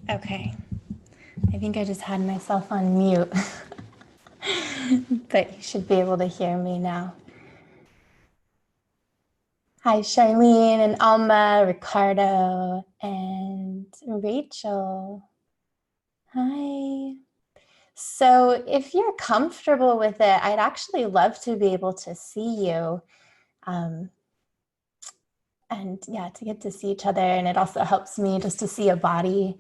Okay, I think I just had myself on mute, but you should be able to hear me now. Hi, Charlene and Alma, Ricardo, and Rachel. Hi. So if you're comfortable with it, I'd actually love to be able to see you. And yeah, to get to see each other. And it also helps me just to see a body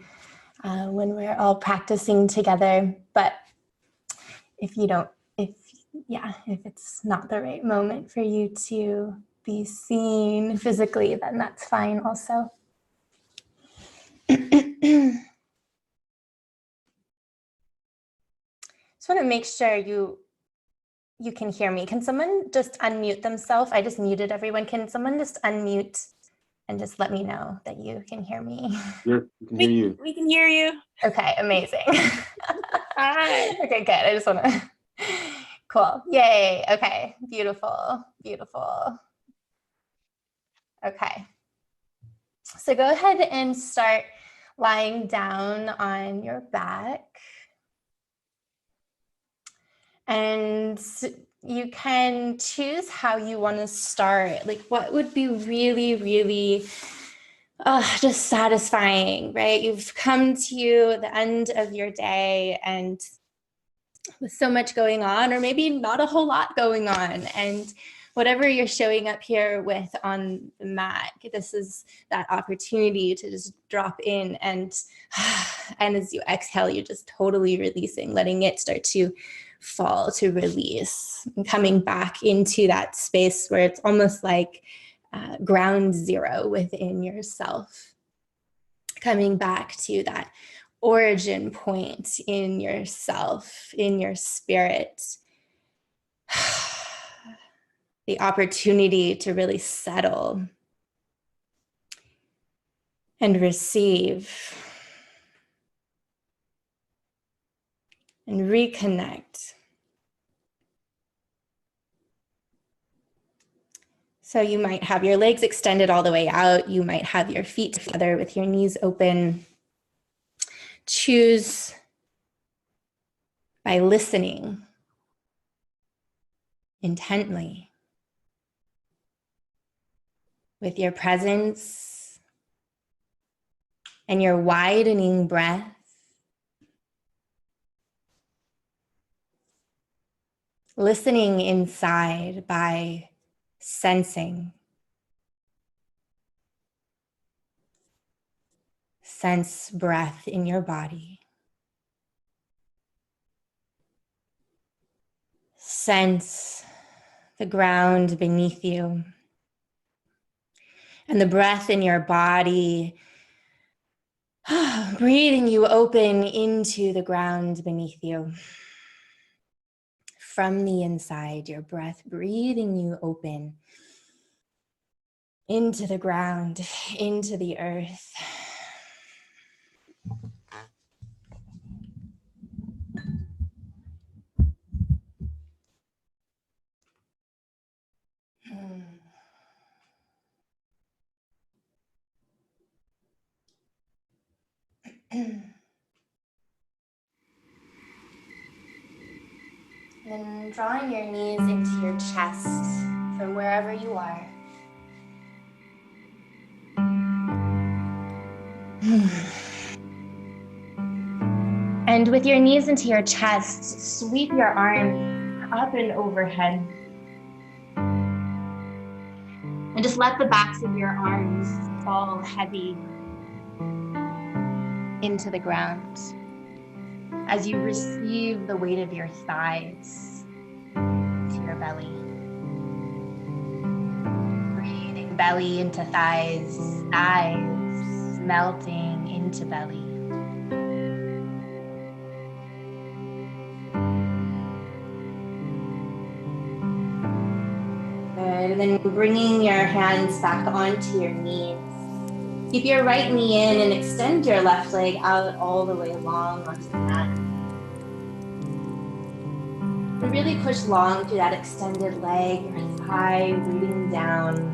when we're all practicing together. But if you don't, if it's not the right moment for you to be seen physically, then that's fine also. Just want to make sure you can hear me. Can someone just unmute themselves? I just muted everyone. Can someone just unmute and just let me know that you can hear me? Yep, we can hear you. We can hear you. Okay, amazing. Hi. Okay, good. I just want to, cool. Yay. Okay, beautiful, beautiful. Okay. So go ahead and start lying down on your back. And you can choose how you want to start. Like what would be really, really just satisfying, right? You've come to the end of your day and with so much going on, or maybe not a whole lot going on. And whatever you're showing up here with on the mat, this is that opportunity to just drop in and as you exhale, you're just totally releasing, letting it start to fall, to release, and coming back into that space where it's almost like ground zero within yourself. Coming back to that origin point in yourself, in your spirit. The opportunity to really settle and receive and reconnect. So you might have your legs extended all the way out. You might have your feet together with your knees open. Choose by listening intently with your presence and your widening breath. Listening inside by sensing. Sense breath in your body. Sense the ground beneath you and the breath in your body, breathing you open into the ground beneath you. From the inside, your breath breathing you open into the ground, into the earth. And drawing your knees into your chest from wherever you are. And with your knees into your chest, sweep your arms up and overhead. And just let the backs of your arms fall heavy into the ground as you receive the weight of your thighs to your belly. Breathing belly into thighs, thighs melting into belly. Good, and then bringing your hands back onto your knees. Keep your right knee in and extend your left leg out all the way long onto the mat. And really push long through that extended leg, your thigh rooting down.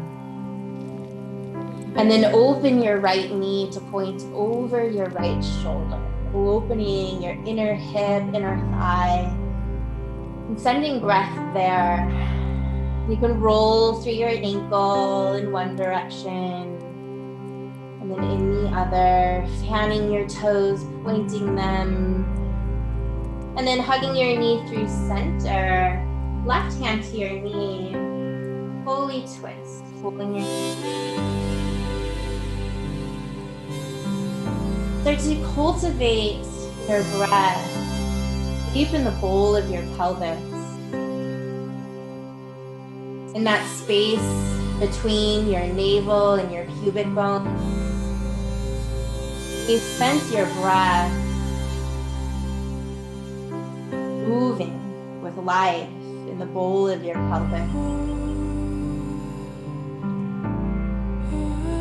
And then open your right knee to point over your right shoulder, opening your inner hip, inner thigh, and sending breath there. You can roll through your ankle in one direction, and then in the other, fanning your toes, pointing them, and then hugging your knee through center, left hand to your knee, fully twist, holding your knee. Start to cultivate your breath deep in the bowl of your pelvis. In that space between your navel and your pubic bone, you sense your breath moving with life in the bowl of your pelvis.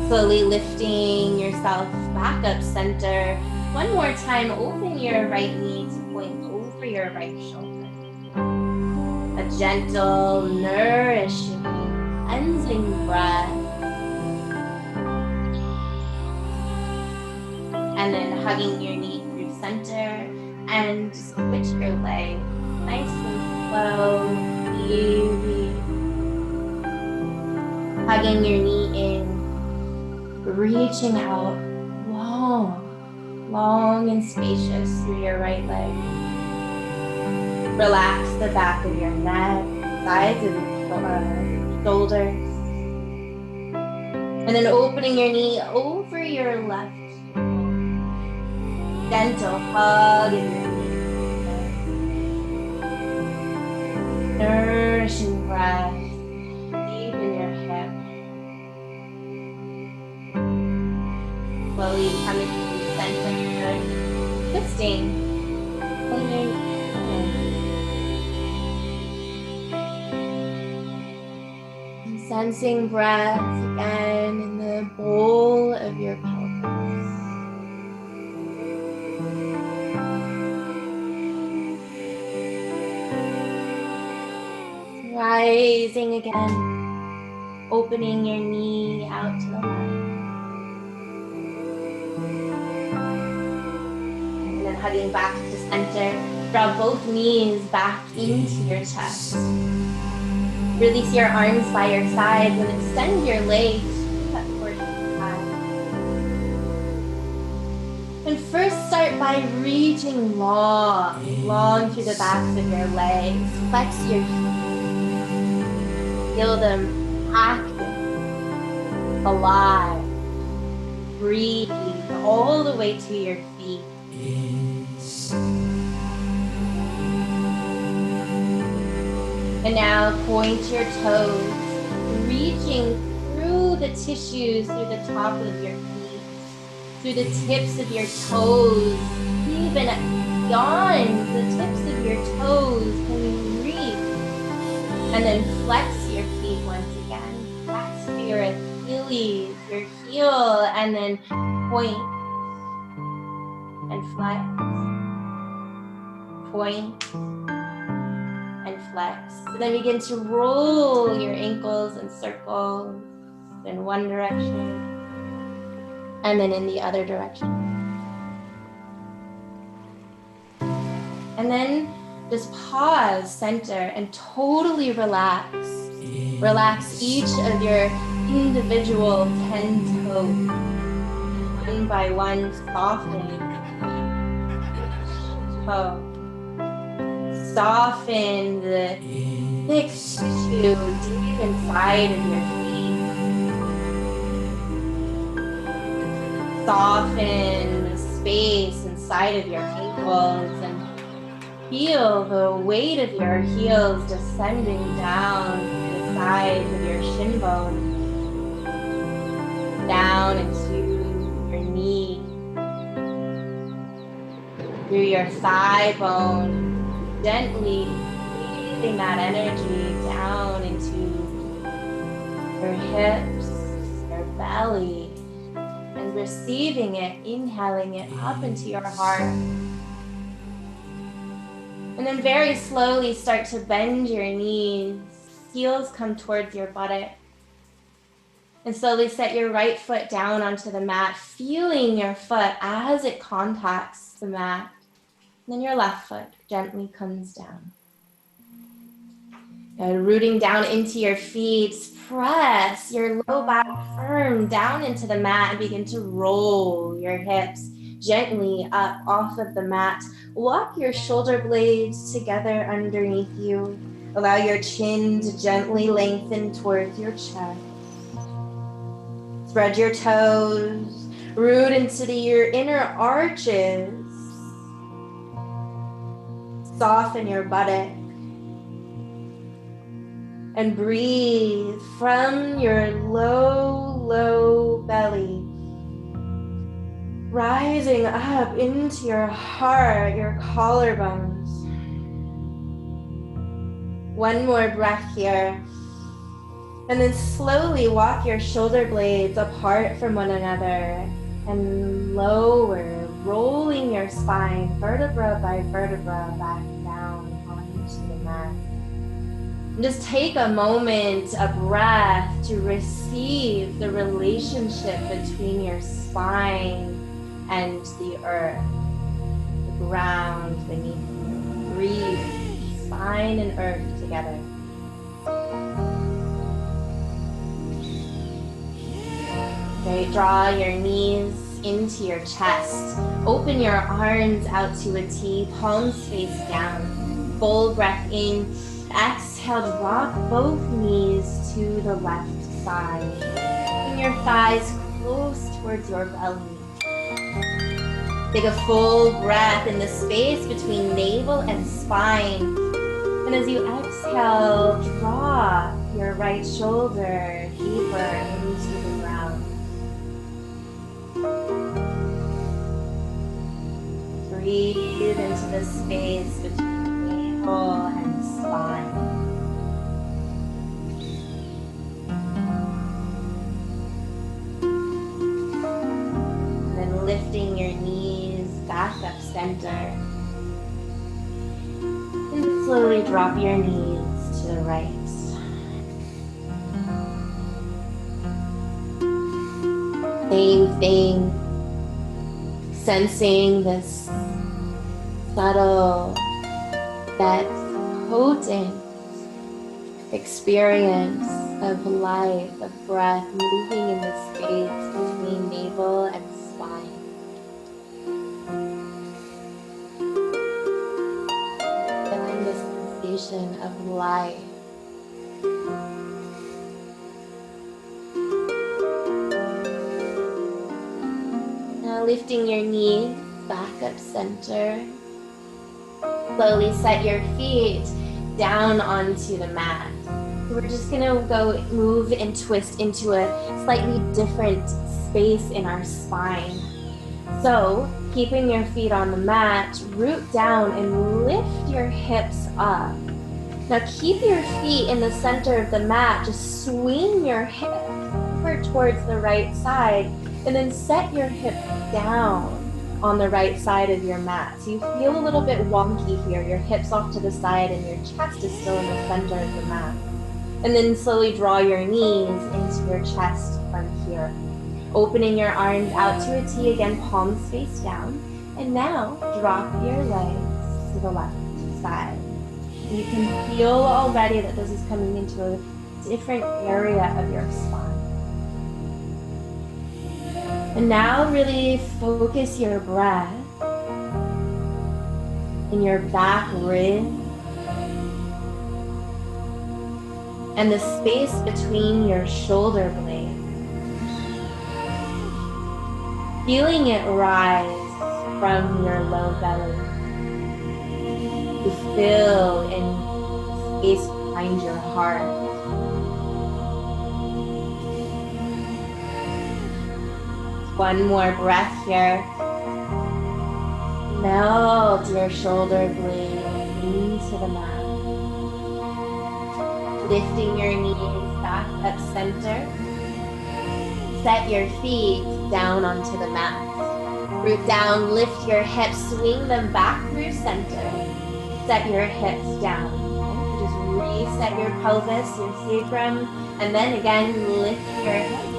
Slowly lifting yourself back up center. One more time, open your right knee to point over your right shoulder. A gentle, nourishing, cleansing breath. And then hugging your knee through center and switch your leg nice and slow, easy. Hugging your knee in, reaching out long and spacious through your right leg. Relax the back of your neck, sides of your shoulders. And then opening your knee over your left shoulder. Gentle hug in your knee. Nourishing breath deep in your hip. Slowly coming to center, twisting. Sensing breath again in the bowl of your pelvis. Rising again, opening your knee out to the left. And then hugging back to center. Draw both knees back into your chest. Release your arms by your sides and extend your legs up towards the sky. then first start by reaching long through the backs of your legs. Flex your feet. Feel them active, alive. Breathe all the way to your feet. And now point your toes, reaching through the tissues, through the top of your feet, through the tips of your toes, even beyond the tips of your toes. Can you reach? And then flex your feet once again. Flex your Achilles, your heel, and then point and flex. Point and flex. So then begin to roll your ankles in circles in one direction and then in the other direction. And then just pause, center, and totally relax. Relax each of your individual 10 toes. One by one, soften each toe. Soften the thick tissue deep inside of your feet. Soften the space inside of your ankles and feel the weight of your heels descending down to the sides of your shin bone, down into your knee, through your thigh bone. Gently breathing that energy down into your hips, your belly, and receiving it, inhaling it up into your heart. And then very slowly start to bend your knees, heels come towards your buttock. And slowly set your right foot down onto the mat, feeling your foot as it contacts the mat. Then your left foot gently comes down. And rooting down into your feet, press your low back firm down into the mat and begin to roll your hips gently up off of the mat. Walk your shoulder blades together underneath you. Allow your chin to gently lengthen towards your chest. Spread your toes, root into your inner arches. Soften your buttock and breathe from your low belly, rising up into your heart, your collarbones. One more breath here. And then slowly walk your shoulder blades apart from one another and lower, rolling your spine vertebra by vertebra back down onto the mat. And just take a moment, a breath to receive the relationship between your spine and the earth, the ground beneath you. Breathe spine and earth together. Okay, draw your knees into your chest. Open your arms out to a T, palms face down. Full breath in. Exhale, drop both knees to the left side. Bring your thighs close towards your belly. Take a full breath in the space between navel and spine. And as you exhale, drop your right shoulder deeper into the ground. Breathe into the space between navel and spine. And then lifting your knees back up center. And slowly drop your knees to the right. Same thing. Sensing this subtle yet potent experience of life, of breath moving in the space between navel and spine. life. Now lifting your knees back up center. Slowly set your feet down onto the mat. So we're just gonna go move and twist into a slightly different space in our spine. So keeping your feet on the mat, root down and lift your hips up. Now keep your feet in the center of the mat, just swing your hips over towards the right side and then set your hips down on the right side of your mat. So you feel a little bit wonky here, your hips off to the side and your chest is still in the center of the mat. And then slowly draw your knees into your chest from here. Opening your arms out to a T again, palms face down. And now drop your legs to the left side. You can feel already that this is coming into a different area of your spine. And now really focus your breath in your back rib and the space between your shoulder blades. Feeling it rise from your low belly. You fill in space behind your heart. One more breath here. Melt your shoulder blade into the mat. Lifting your knees back up center. Set your feet down onto the mat. Root down, lift your hips, swing them back through center. Set your hips down. Okay? Just reset your pelvis, your sacrum, and then again lift your hips.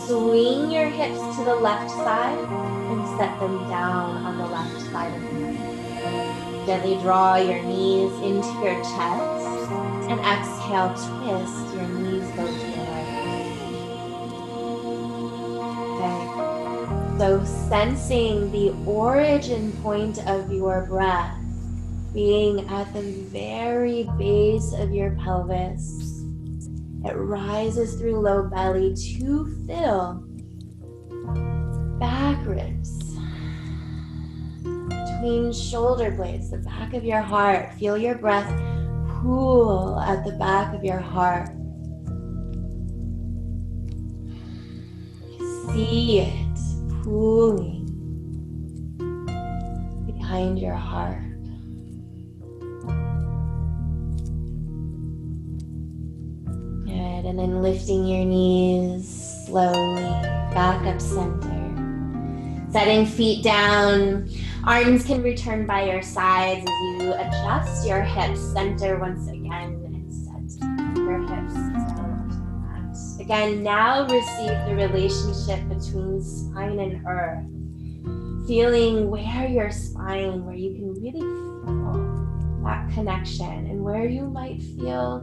Swing your hips to the left side and set them down on the left side of the mat. Gently draw your knees into your chest and exhale, twist your knees go to the right. Okay. So sensing the origin point of your breath being at the very base of your pelvis. It rises through low belly to fill back ribs, between shoulder blades, the back of your heart. Feel your breath pool at the back of your heart. See it pooling behind your heart. Good, and then lifting your knees slowly back up center. Setting feet down, arms can return by your sides as you adjust your hips center once again and set your hips down onto the mat. Again, now receive the relationship between spine and earth. Feeling where your spine, where you can really feel that connection and where you might feel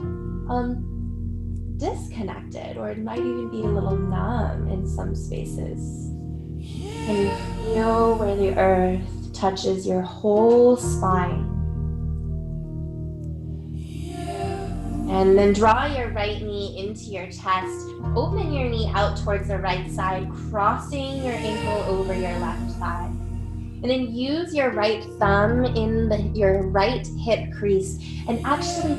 disconnected, or it might even be a little numb in some spaces. And you feel where the earth touches your whole spine. And then draw your right knee into your chest. Open your knee out towards the right side, crossing your ankle over your left thigh. And then use your right thumb in your right hip crease and actually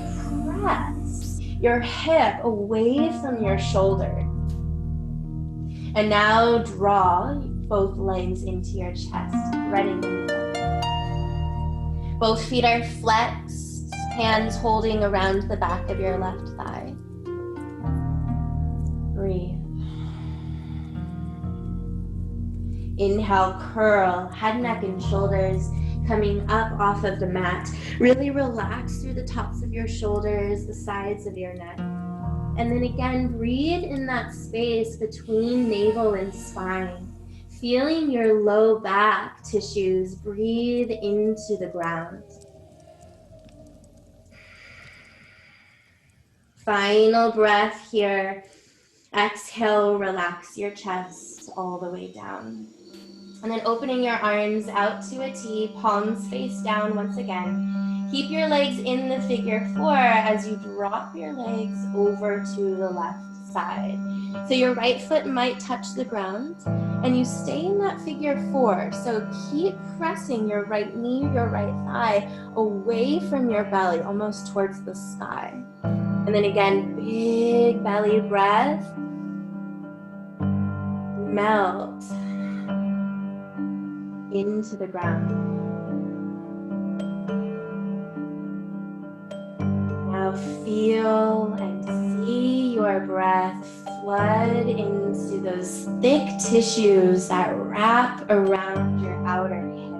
press your hip away from your shoulder. And now draw both legs into your chest, threading them together. Both feet are flexed, hands holding around the back of your left thigh. Breathe. Inhale, curl, head, neck, and shoulders coming up off of the mat. Really relax through the tops of your shoulders, the sides of your neck. And then again, breathe in that space between navel and spine. Feeling your low back tissues breathe into the ground. Final breath here. Exhale, relax your chest all the way down. And then opening your arms out to a T, palms face down once again. Keep your legs in the figure four as you drop your legs over to the left side. So your right foot might touch the ground and you stay in that figure four. So keep pressing your right knee, your right thigh away from your belly, almost towards the sky. And then again, big belly breath. Melt into the ground. Now feel and see your breath flood into those thick tissues that wrap around your outer hip.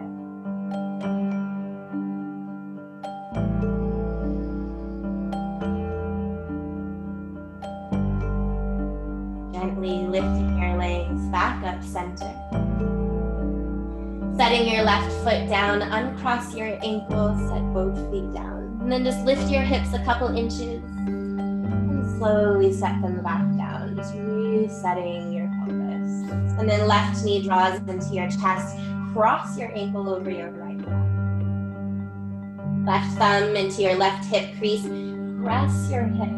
Gently lifting your legs back up center. Setting your left foot down, uncross your ankles, set both feet down. And then just lift your hips a couple inches and slowly set them back down, just resetting your pelvis. And then left knee draws into your chest, cross your ankle over your right thumb. Left thumb into your left hip crease, press your hip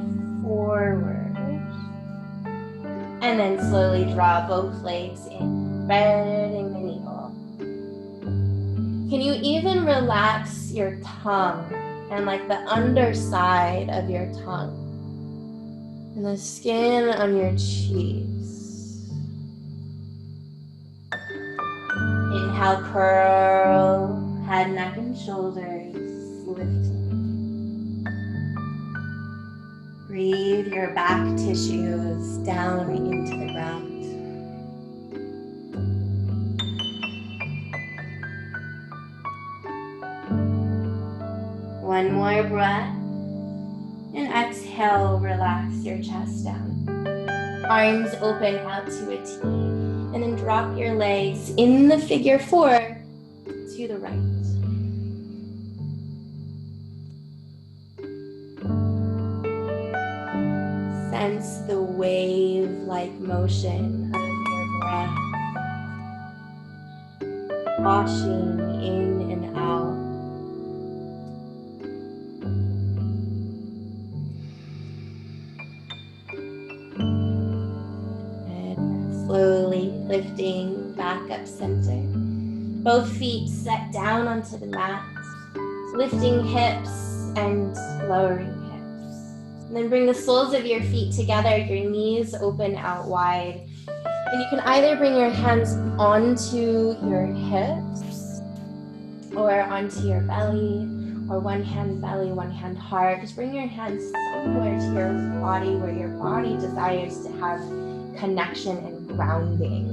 forward. And then slowly draw both legs in, spreading the eagle. Can you even relax your tongue and like the underside of your tongue and the skin on your cheeks? Inhale, curl, head, neck, and shoulders, lifting. Breathe your back tissues down into the ground. One more breath, and exhale, relax your chest down. Arms open out to a T, and then drop your legs in the figure four to the right. Sense the wave-like motion of your breath, washing in and out. Slowly lifting back up center. Both feet set down onto the mat. Lifting hips and lowering hips. And then bring the soles of your feet together, your knees open out wide. And you can either bring your hands onto your hips or onto your belly, or one hand belly, one hand heart. Just bring your hands somewhere to your body where your body desires to have connection and grounding.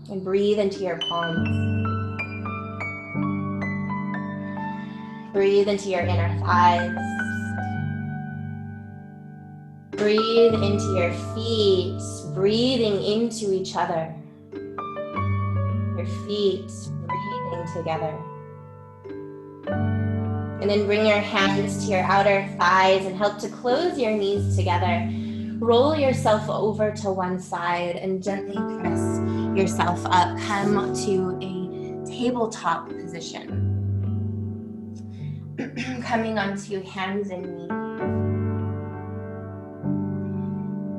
And breathe into your palms. Breathe into your inner thighs. Breathe into your feet, breathing into each other. Your feet breathing together. And then bring your hands to your outer thighs and help to close your knees together. Roll yourself over to one side and gently press yourself up. Come to a tabletop position. Coming onto hands and knees.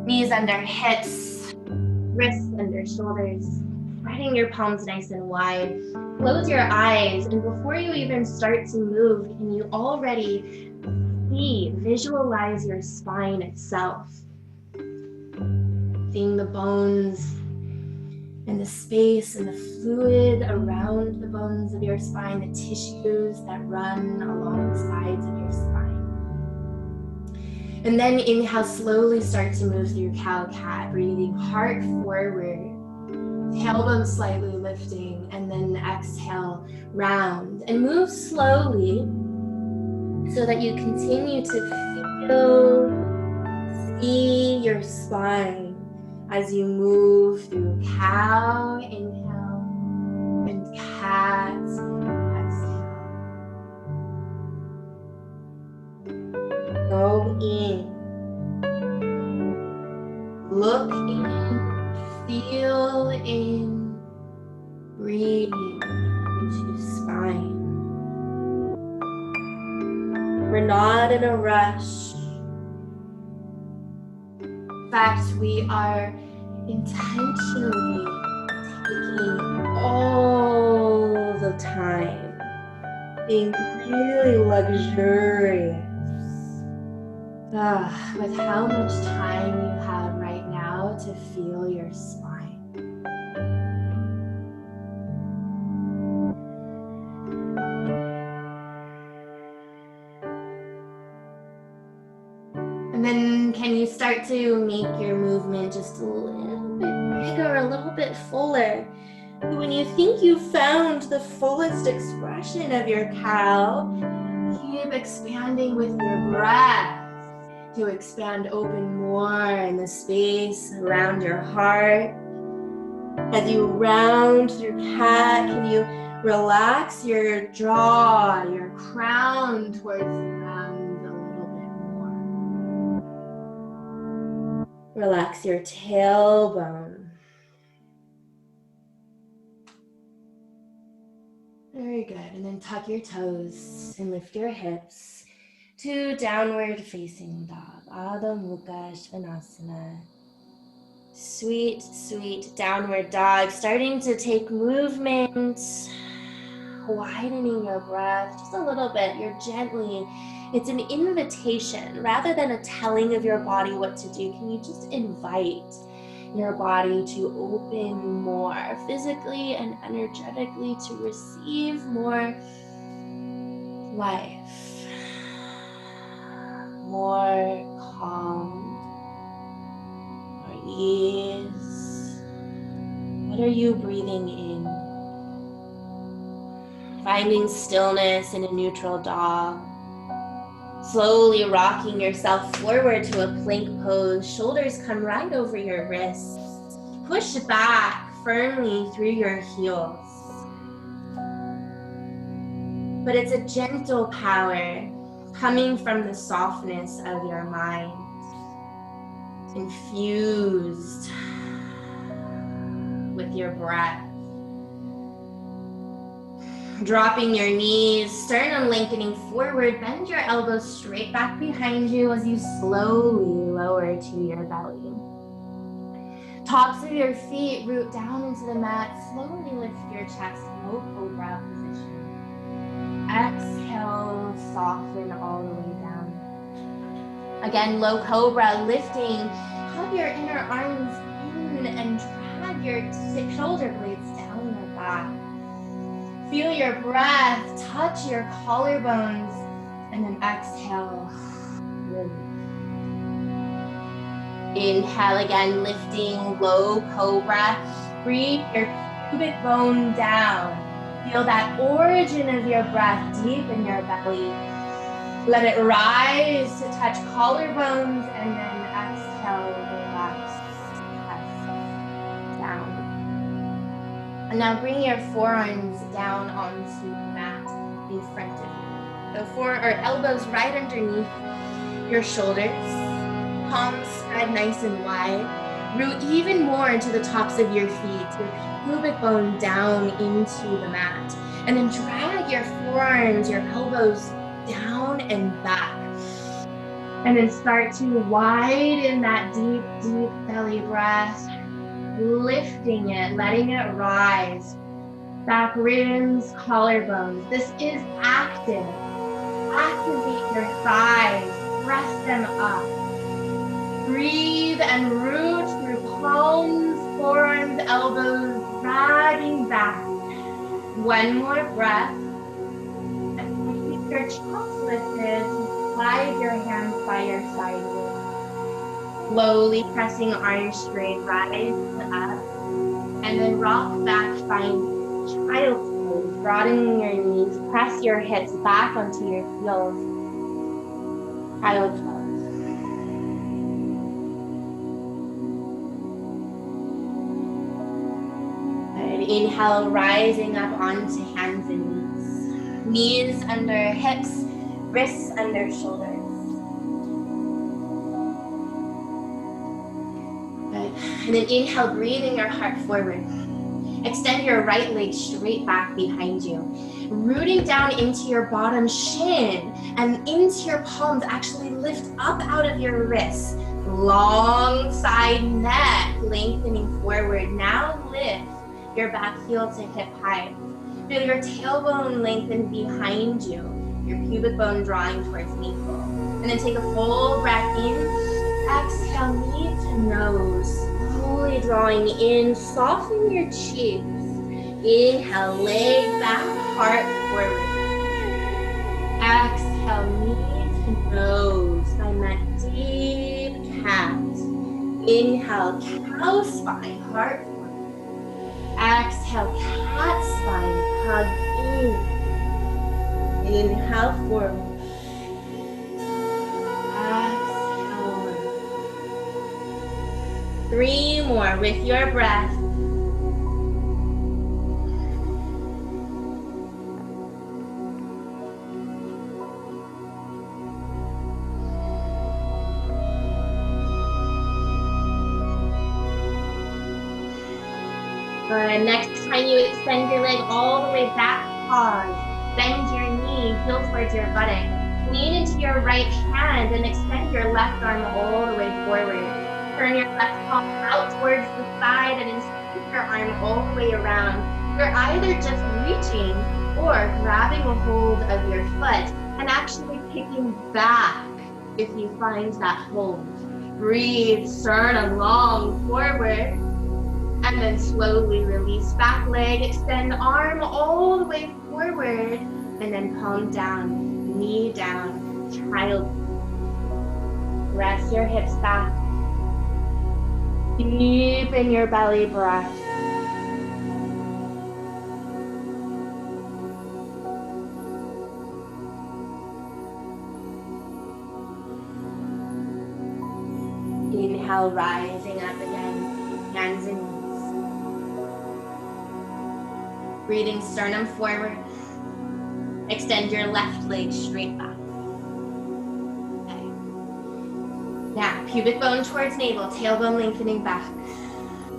Knees under hips, wrists under shoulders. Spreading your palms nice and wide. Close your eyes, and before you even start to move, can you already visualize your spine itself? Seeing the bones and the space and the fluid around the bones of your spine, the tissues that run along the sides of your spine. And then inhale, slowly start to move through cow-cat, breathing heart forward, tailbone slightly lifting, and then exhale, round. And move slowly so that you continue to feel, see your spine as you move through cow, inhale, and cat, exhale. Go in, look in, feel in, breathe into spine. not in a rush. In fact, we are intentionally taking all the time, being really luxurious with how much time you have right now to feel your spine. And then can you start to make your movement just a little bit bigger, a little bit fuller? When you think you've found the fullest expression of your cow, keep expanding with your breath to expand open more in the space around your heart. As you round through cat, can you relax your jaw, your crown towards the ground a little bit more. Relax your tailbone. Very good. And then tuck your toes and lift your hips to downward facing dog. Adho Mukha Svanasana. Sweet, sweet downward dog. Starting to take movement, widening your breath just a little bit. You're gently, it's an invitation rather than a telling of your body what to do. Can you just invite your body to open more physically and energetically to receive more life, more calm, more ease? What are you breathing in? Finding stillness in a neutral dog. Slowly rocking yourself forward to a plank pose. Shoulders come right over your wrists. Push back firmly through your heels. But it's a gentle power coming from the softness of your mind. Infused with your breath. Dropping your knees, sternum lengthening forward, bend your elbows straight back behind you as you slowly lower to your belly. Tops of your feet root down into the mat, slowly lift your chest, low cobra position. Exhale, soften all the way down. Again, low cobra, lifting, hug your inner arms in and drag your shoulder blades down your back. Feel your breath touch your collarbones, and then exhale. Inhale again, lifting low cobra. Breathe your pubic bone down. Feel that origin of your breath deep in your belly. Let it rise to touch collarbones, and then exhale, relax, down. And now bring your forearms down onto the mat in front of you. The elbows right underneath your shoulders. Palms spread nice and wide. Root even more into the tops of your feet. Your pubic bone down into the mat. And then drag your forearms, your elbows down and back. And then start to widen that deep, deep belly breath. Lifting it, letting it rise. Back ribs, collarbones. This is active. Activate your thighs. Press them up. Breathe and root through palms, forearms, elbows, dragging back. One more breath. And keep your chops lifted. Slide your hands by your side. Slowly pressing arms straight, rise up, and then rock back, find child's pose, broadening your knees, press your hips back onto your heels, child's pose. Good. Inhale, rising up onto hands and knees. Knees under hips, wrists under shoulders. And then inhale, breathing your heart forward. Extend your right leg straight back behind you. Rooting down into your bottom shin and into your palms. Actually lift up out of your wrists. Long side neck, lengthening forward. Now lift your back heel to hip height. Feel your tailbone lengthen behind you. Your pubic bone drawing towards navel. And then take a full breath in. Exhale, knee to nose. Slowly drawing in. Soften your cheeks. Inhale, leg back, heart forward. Exhale, knee to nose. Find that deep cat. Inhale, cow spine, heart forward. Exhale, cat spine, hug in. Inhale, forward. Exhale. 3 more with your breath. Good. Next time you extend your leg all the way back, pause. Bend your knee, heel towards your buttock. Lean into your right hand and extend your left arm all the way forward. Turn your left palm out towards the side and then sweep your arm all the way around. You're either just reaching or grabbing a hold of your foot and actually kicking back if you find that hold. Breathe, sternum long forward. And then slowly release back leg, extend arm all the way forward, and then palm down, knee down, child. Press your hips back. Deepen your belly breath. Inhale, rising up again, hands and knees. Breathing sternum forward. Extend your left leg straight back. Okay. Now, pubic bone towards navel, tailbone lengthening back.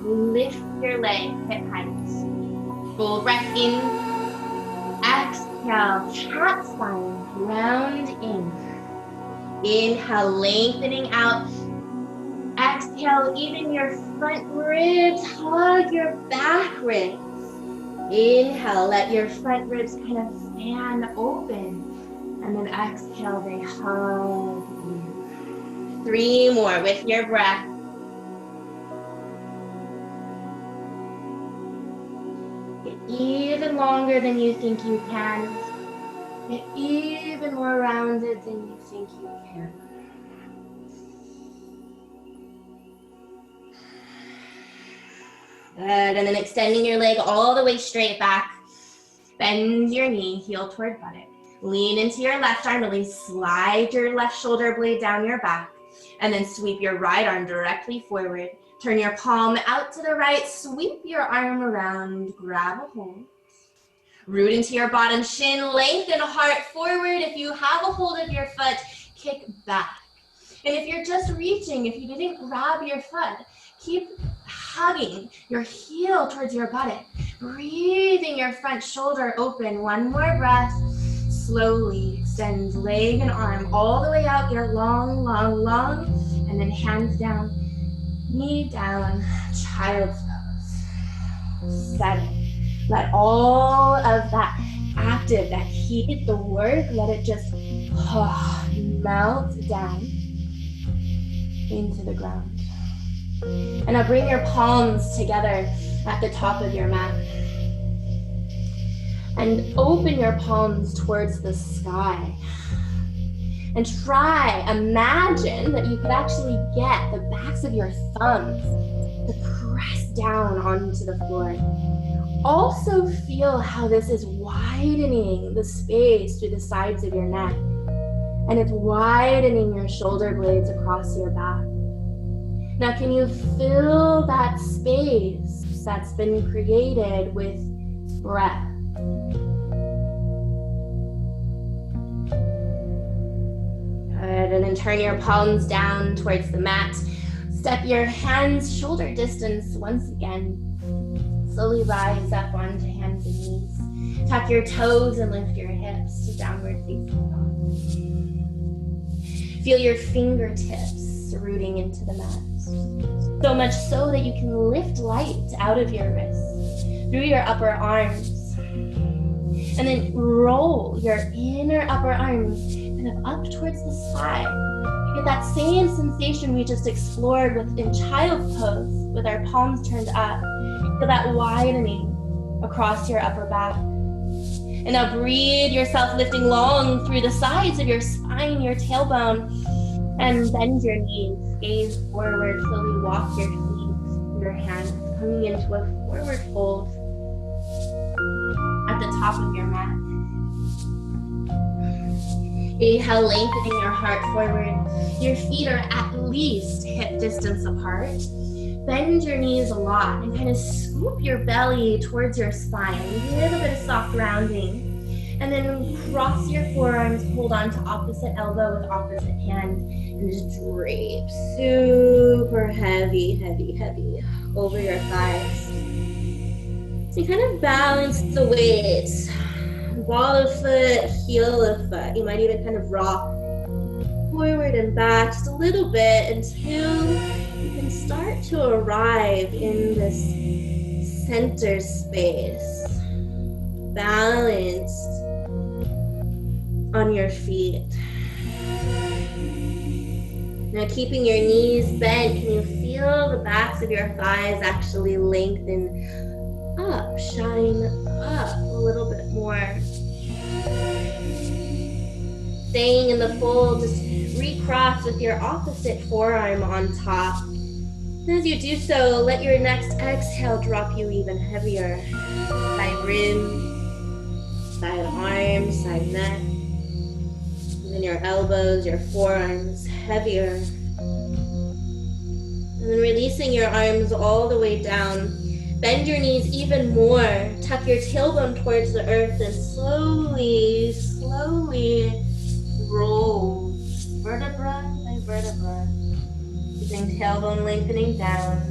Lift your leg, hip height. Full breath in. Exhale, cat spine, round in. Inhale, lengthening out. Exhale, even your front ribs, hug your back ribs. Inhale, let your front ribs kind of fan open. And then exhale, they hug you. 3 more with your breath. Get even longer than you think you can. Get even more rounded than you think you can. Good, and then extending your leg all the way straight back. Bend your knee, heel toward buttock. Lean into your left arm, really slide your left shoulder blade down your back. And then sweep your right arm directly forward. Turn your palm out to the right, sweep your arm around, grab a hold. Root into your bottom shin, lengthen heart forward. If you have a hold of your foot, kick back. And if you're just reaching, if you didn't grab your foot, keep hugging your heel towards your buttock. Breathing your front shoulder open. 1 more breath. Slowly extend leg and arm all the way out. Get long, long, long. And then hands down, knee down, child's pose. Settle. Let all of that active, that heat, the work, let it just melt down into the ground. And now bring your palms together at the top of your mat. And open your palms towards the sky. And imagine that you could actually get the backs of your thumbs to press down onto the floor. Also feel how this is widening the space through the sides of your neck. And it's widening your shoulder blades across your back. Now, can you fill that space that's been created with breath? Good, and then turn your palms down towards the mat. Step your hands shoulder distance once again. Slowly rise up onto hands and knees. Tuck your toes and lift your hips to downward facing dog. Feel your fingertips rooting into the mat. So much so that you can lift light out of your wrists, through your upper arms. And then roll your inner upper arms kind of up towards the sky. You get that same sensation we just explored in child's pose with our palms turned up. Feel that widening across your upper back. And now breathe yourself lifting long through the sides of your spine, your tailbone, and bend your knees, gaze forward, slowly walk your feet, your hands, coming into a forward fold at the top of your mat. Inhale, lengthening your heart forward. Your feet are at least hip distance apart. Bend your knees a lot and kind of scoop your belly towards your spine. A little bit of soft rounding. And then cross your forearms, hold on to opposite elbow with opposite hand, and just drape super heavy, heavy, heavy over your thighs. So you kind of balance the weight. Ball of foot, heel of foot. You might even kind of rock forward and back just a little bit until you can start to arrive in this center space, balanced on your feet. Now keeping your knees bent, can you feel the backs of your thighs actually lengthen up, shine up a little bit more? Staying in the fold, just recross with your opposite forearm on top. And as you do so, let your next exhale drop you even heavier. Side ribs, side arms, side neck. And then your elbows, your forearms heavier. And then releasing your arms all the way down. Bend your knees even more. Tuck your tailbone towards the earth and slowly, slowly roll vertebra by vertebra. Using tailbone lengthening down.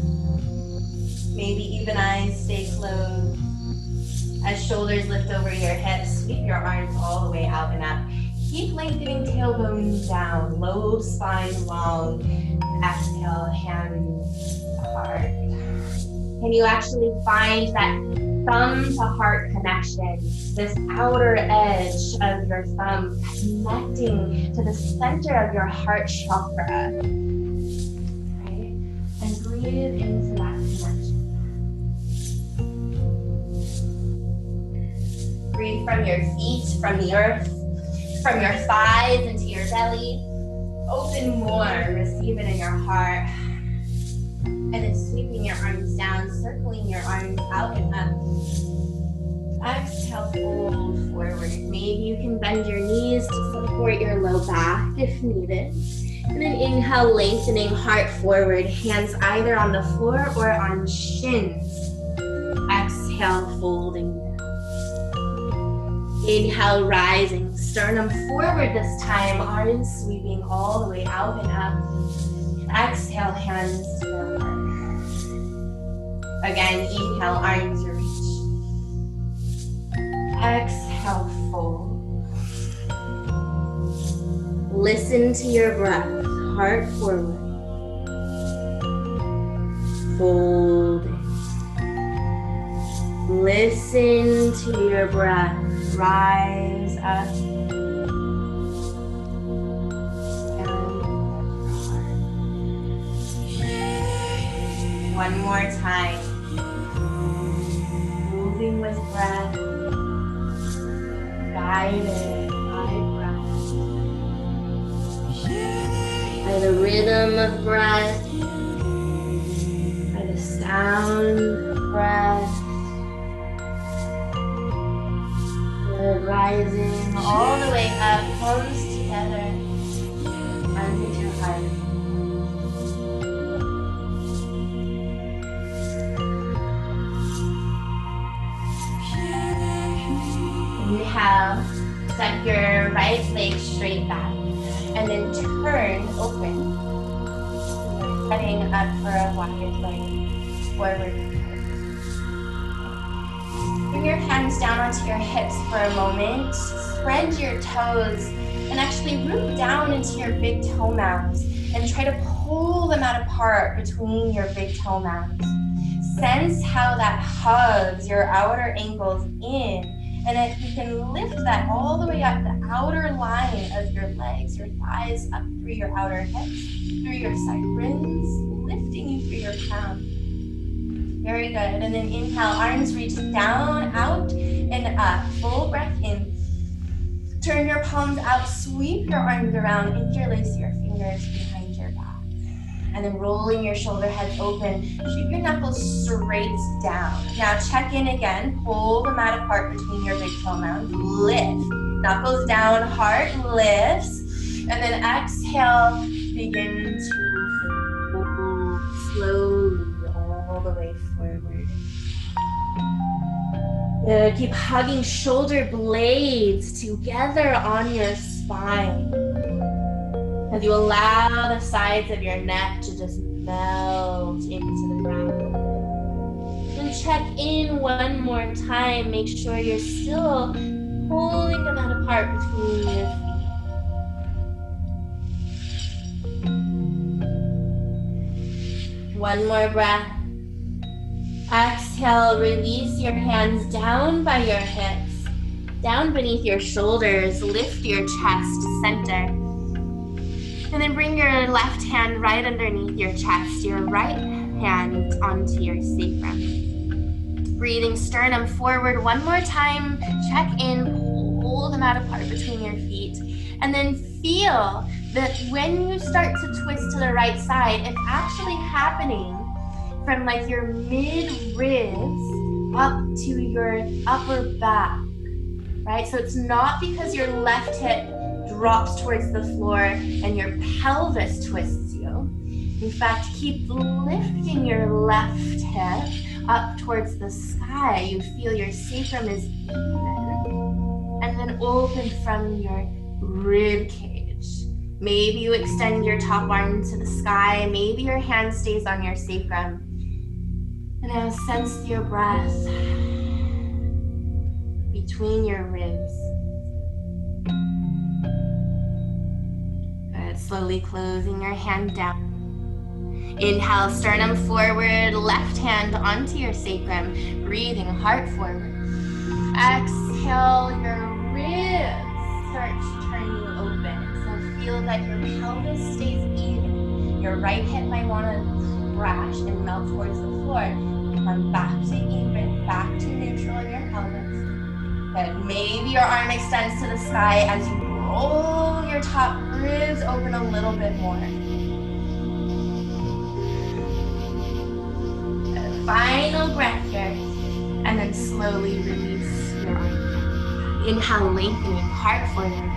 Maybe even eyes stay closed. As shoulders lift over your hips, sweep your arms all the way out and up. Keep lengthening tailbone down, low spine long. Exhale, hands to heart. Can you actually find that thumb to heart connection, this outer edge of your thumb connecting to the center of your heart chakra? Right? And breathe into that connection. Breathe from your feet, from the earth, from your thighs into your belly. Open more, receive it in your heart. And then sweeping your arms down, circling your arms out and up. Exhale, fold forward. Maybe you can bend your knees to support your low back if needed. And then inhale, lengthening heart forward, hands either on the floor or on shins. Exhale, folding down. Inhale, rising, sternum forward this time, arms sweeping all the way out and up. Exhale, hands to the heart. Again, inhale, arms to reach. Exhale, fold. Listen to your breath, heart forward. Fold. Listen to your breath, rise up. One more time. Moving with breath. Guided by breath. By the rhythm of breath. By the sound of breath. Good, rising all the way up, palms together. Under your heart. Inhale, step your right leg straight back, and then turn open. Heading up for a wide leg, forward. hands down onto your hips for a moment. Spread your toes and actually root down into your big toe mounds and try to pull them out apart between your big toe mounds. Sense how that hugs your outer ankles in, and if you can lift that all the way up the outer line of your legs, your thighs, up through your outer hips, through your side ribs, lifting you through your crown. Very good. And then inhale, arms reach down, out, and up. Full breath in. Turn your palms out, sweep your arms around, interlace your fingers behind your back. And then rolling your shoulder heads open, shoot your knuckles straight down. Now check in again, pull the mat apart between your big toe mounds, lift. Knuckles down, heart lifts. And then exhale, begin to fold slowly all the way forward. Good. Keep hugging shoulder blades together on your spine as you allow the sides of your neck to just melt into the ground. And check in one more time. Make sure you're still pulling the mat apart between your feet. One more breath. Exhale, release your hands down by your hips, down beneath your shoulders, lift your chest to center. And then bring your left hand right underneath your chest, your right hand onto your sacrum. Breathing sternum forward one more time, check in, pull the mat apart between your feet. And then feel that when you start to twist to the right side, it's actually happening from like your mid-ribs up to your upper back, right? So it's not because your left hip drops towards the floor and your pelvis twists you. In fact, keep lifting your left hip up towards the sky. You feel your sacrum is even, and then open from your rib cage. Maybe you extend your top arm to the sky. Maybe your hand stays on your sacrum. And now sense your breath between your ribs. Good. Slowly closing your hand down. Inhale, sternum forward, left hand onto your sacrum, breathing heart forward. Exhale, your ribs start to turn you open. So feel that your pelvis stays even. Your right hip might want to crash and melt towards the floor. Come back to even, back to neutral in your pelvis. Good. Maybe your arm extends to the sky as you roll your top ribs open a little bit more. Good. Final breath here. And then slowly release your arm. Inhale, lengthening, heart forward.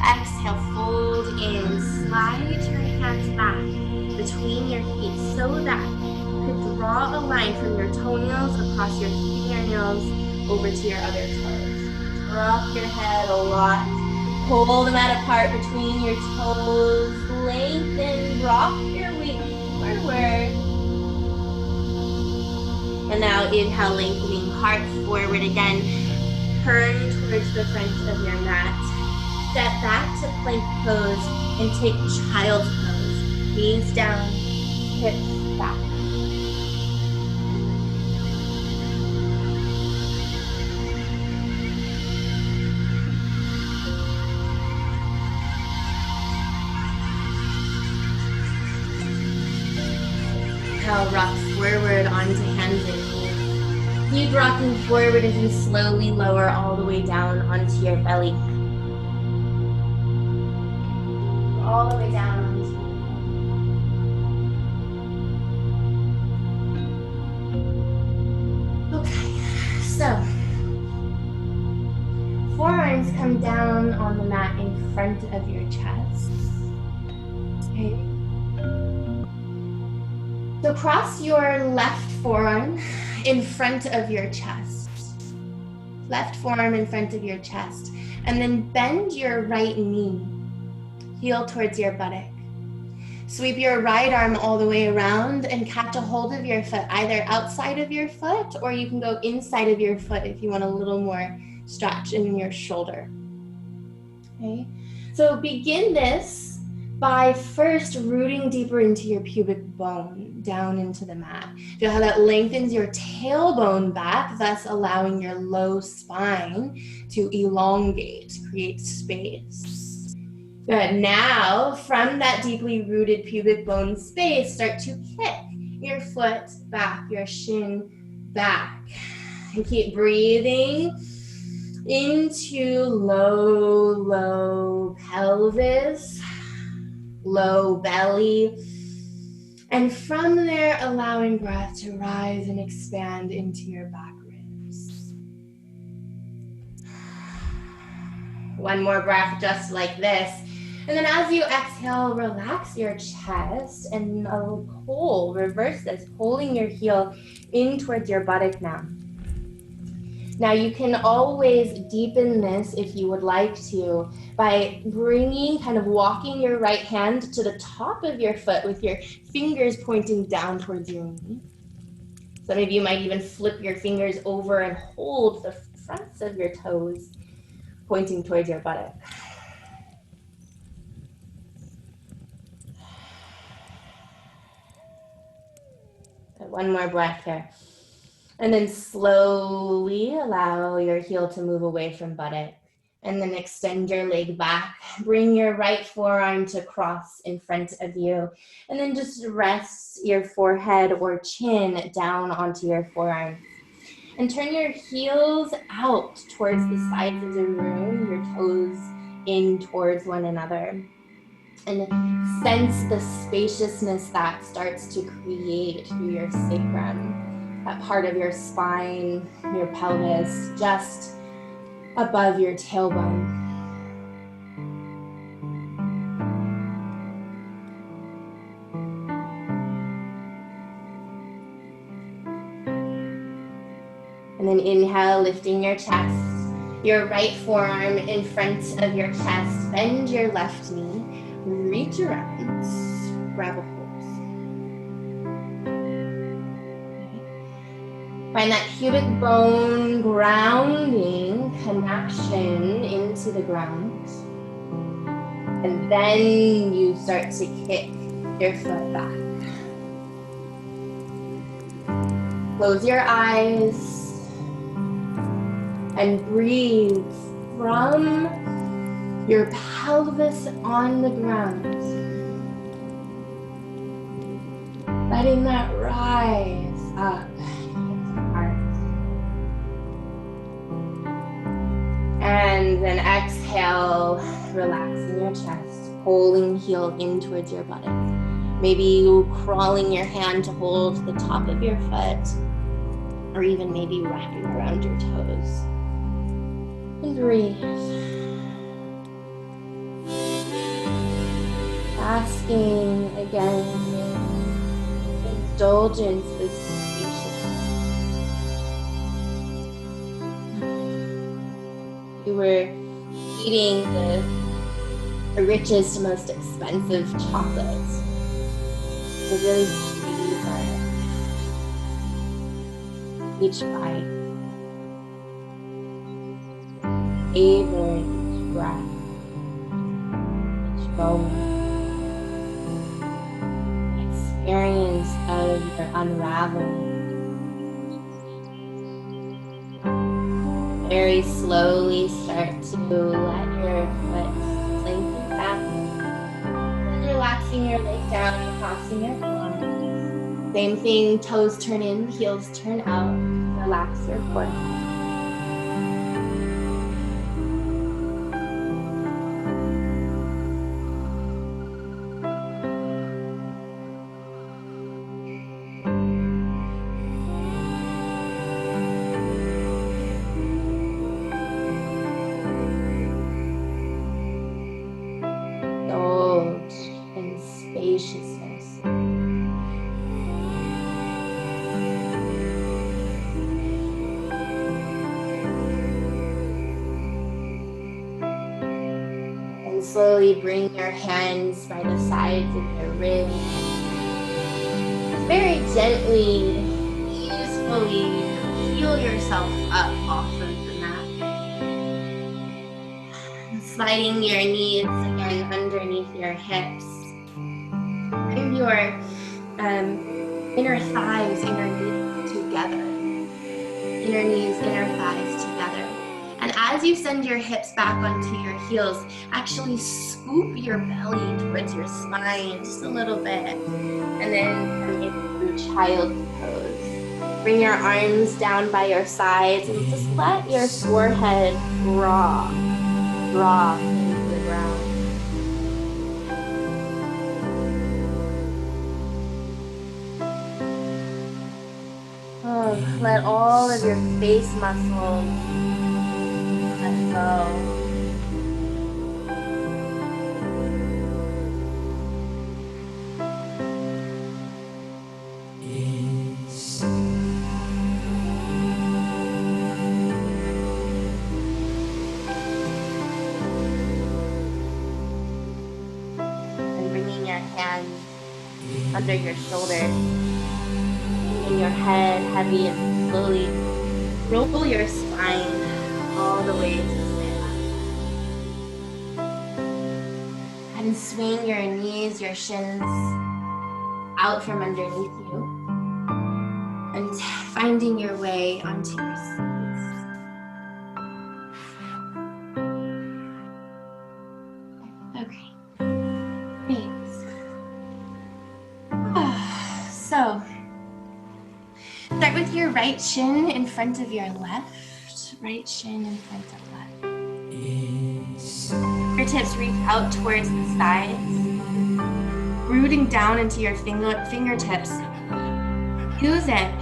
Exhale, fold in. Slide your hands back between your feet so that draw a line from your toenails across your fingernails over to your other toes. Drop your head a lot. Pull the mat apart between your toes. Lengthen, drop your weight forward. And now inhale, lengthening, heart forward again. Turn towards the front of your mat. Step back to plank pose and take child's pose. Knees down, hips back. Rock forward onto hands and knees. Keep rocking forward as you slowly lower all the way down onto your belly. All the way down onto your belly. Okay, so forearms come down on the mat in front of your chest. Okay. So cross your left forearm in front of your chest. Left forearm in front of your chest. And then bend your right knee, heel towards your buttock. Sweep your right arm all the way around and catch a hold of your foot, either outside of your foot, or you can go inside of your foot if you want a little more stretch in your shoulder. Okay, so begin this by first rooting deeper into your pubic bone, down into the mat. Feel how that lengthens your tailbone back, thus allowing your low spine to elongate, create space. Good. Now, from that deeply rooted pubic bone space, start to kick your foot back, your shin back. And keep breathing into low, low pelvis, low belly. And from there, allowing breath to rise and expand into your back ribs. One more breath just like this. And then as you exhale, relax your chest and pull, reverse this, pulling your heel in towards your buttock now. Now you can always deepen this if you would like to by walking your right hand to the top of your foot with your fingers pointing down towards your knee. Some of you might even flip your fingers over and hold the fronts of your toes pointing towards your buttock. One more breath here. And then slowly allow your heel to move away from buttock. And then extend your leg back. Bring your right forearm to cross in front of you. And then just rest your forehead or chin down onto your forearm. And turn your heels out towards the sides of the room, your toes in towards one another. And sense the spaciousness that starts to create through your sacrum, that part of your spine, your pelvis, just above your tailbone. And then inhale, lifting your chest, your right forearm in front of your chest, bend your left knee, reach around, grab a hold. Find that pubic bone grounding connection into the ground. And then you start to kick your foot back. Close your eyes and breathe from your pelvis on the ground. Letting that rise up into the heart. And then exhale, relaxing your chest, pulling heel in towards your buttock. Maybe you crawling your hand to hold the top of your foot, or even maybe wrapping around your toes. And breathe. Asking again, indulgence is spaciousness. You were eating the richest, most expensive chocolates. So really savor each bite. Savor each breath, each moment. Experience of your unraveling. Very slowly start to let your foot lengthen back. And relaxing your leg down and crossing your arms. Same thing, toes turn in, heels turn out. Relax your core. Spaciousness. slowly bring your hands by the sides of your ribs. Very gently, easefully heal yourself up off of the mat. And sliding your knees again underneath your hips. Bring your inner thighs, inner knees together. Inner knees, inner thighs together. And as you send your hips back onto your heels, actually scoop your belly towards your spine just a little bit. And then come into child's pose. Bring your arms down by your sides and just let your forehead drop into the ground. Oh, let all of your face muscles let go. And bringing your hands under your shoulders. Your head heavy and slowly roll your spine all the way to stand. And swing your knees, your shins out from underneath you and finding your way onto your seats. Okay, great. So, start with your right shin in front of your left. Right shin in front of left. Fingertips reach out towards the sides. Rooting down into your fingertips. Use it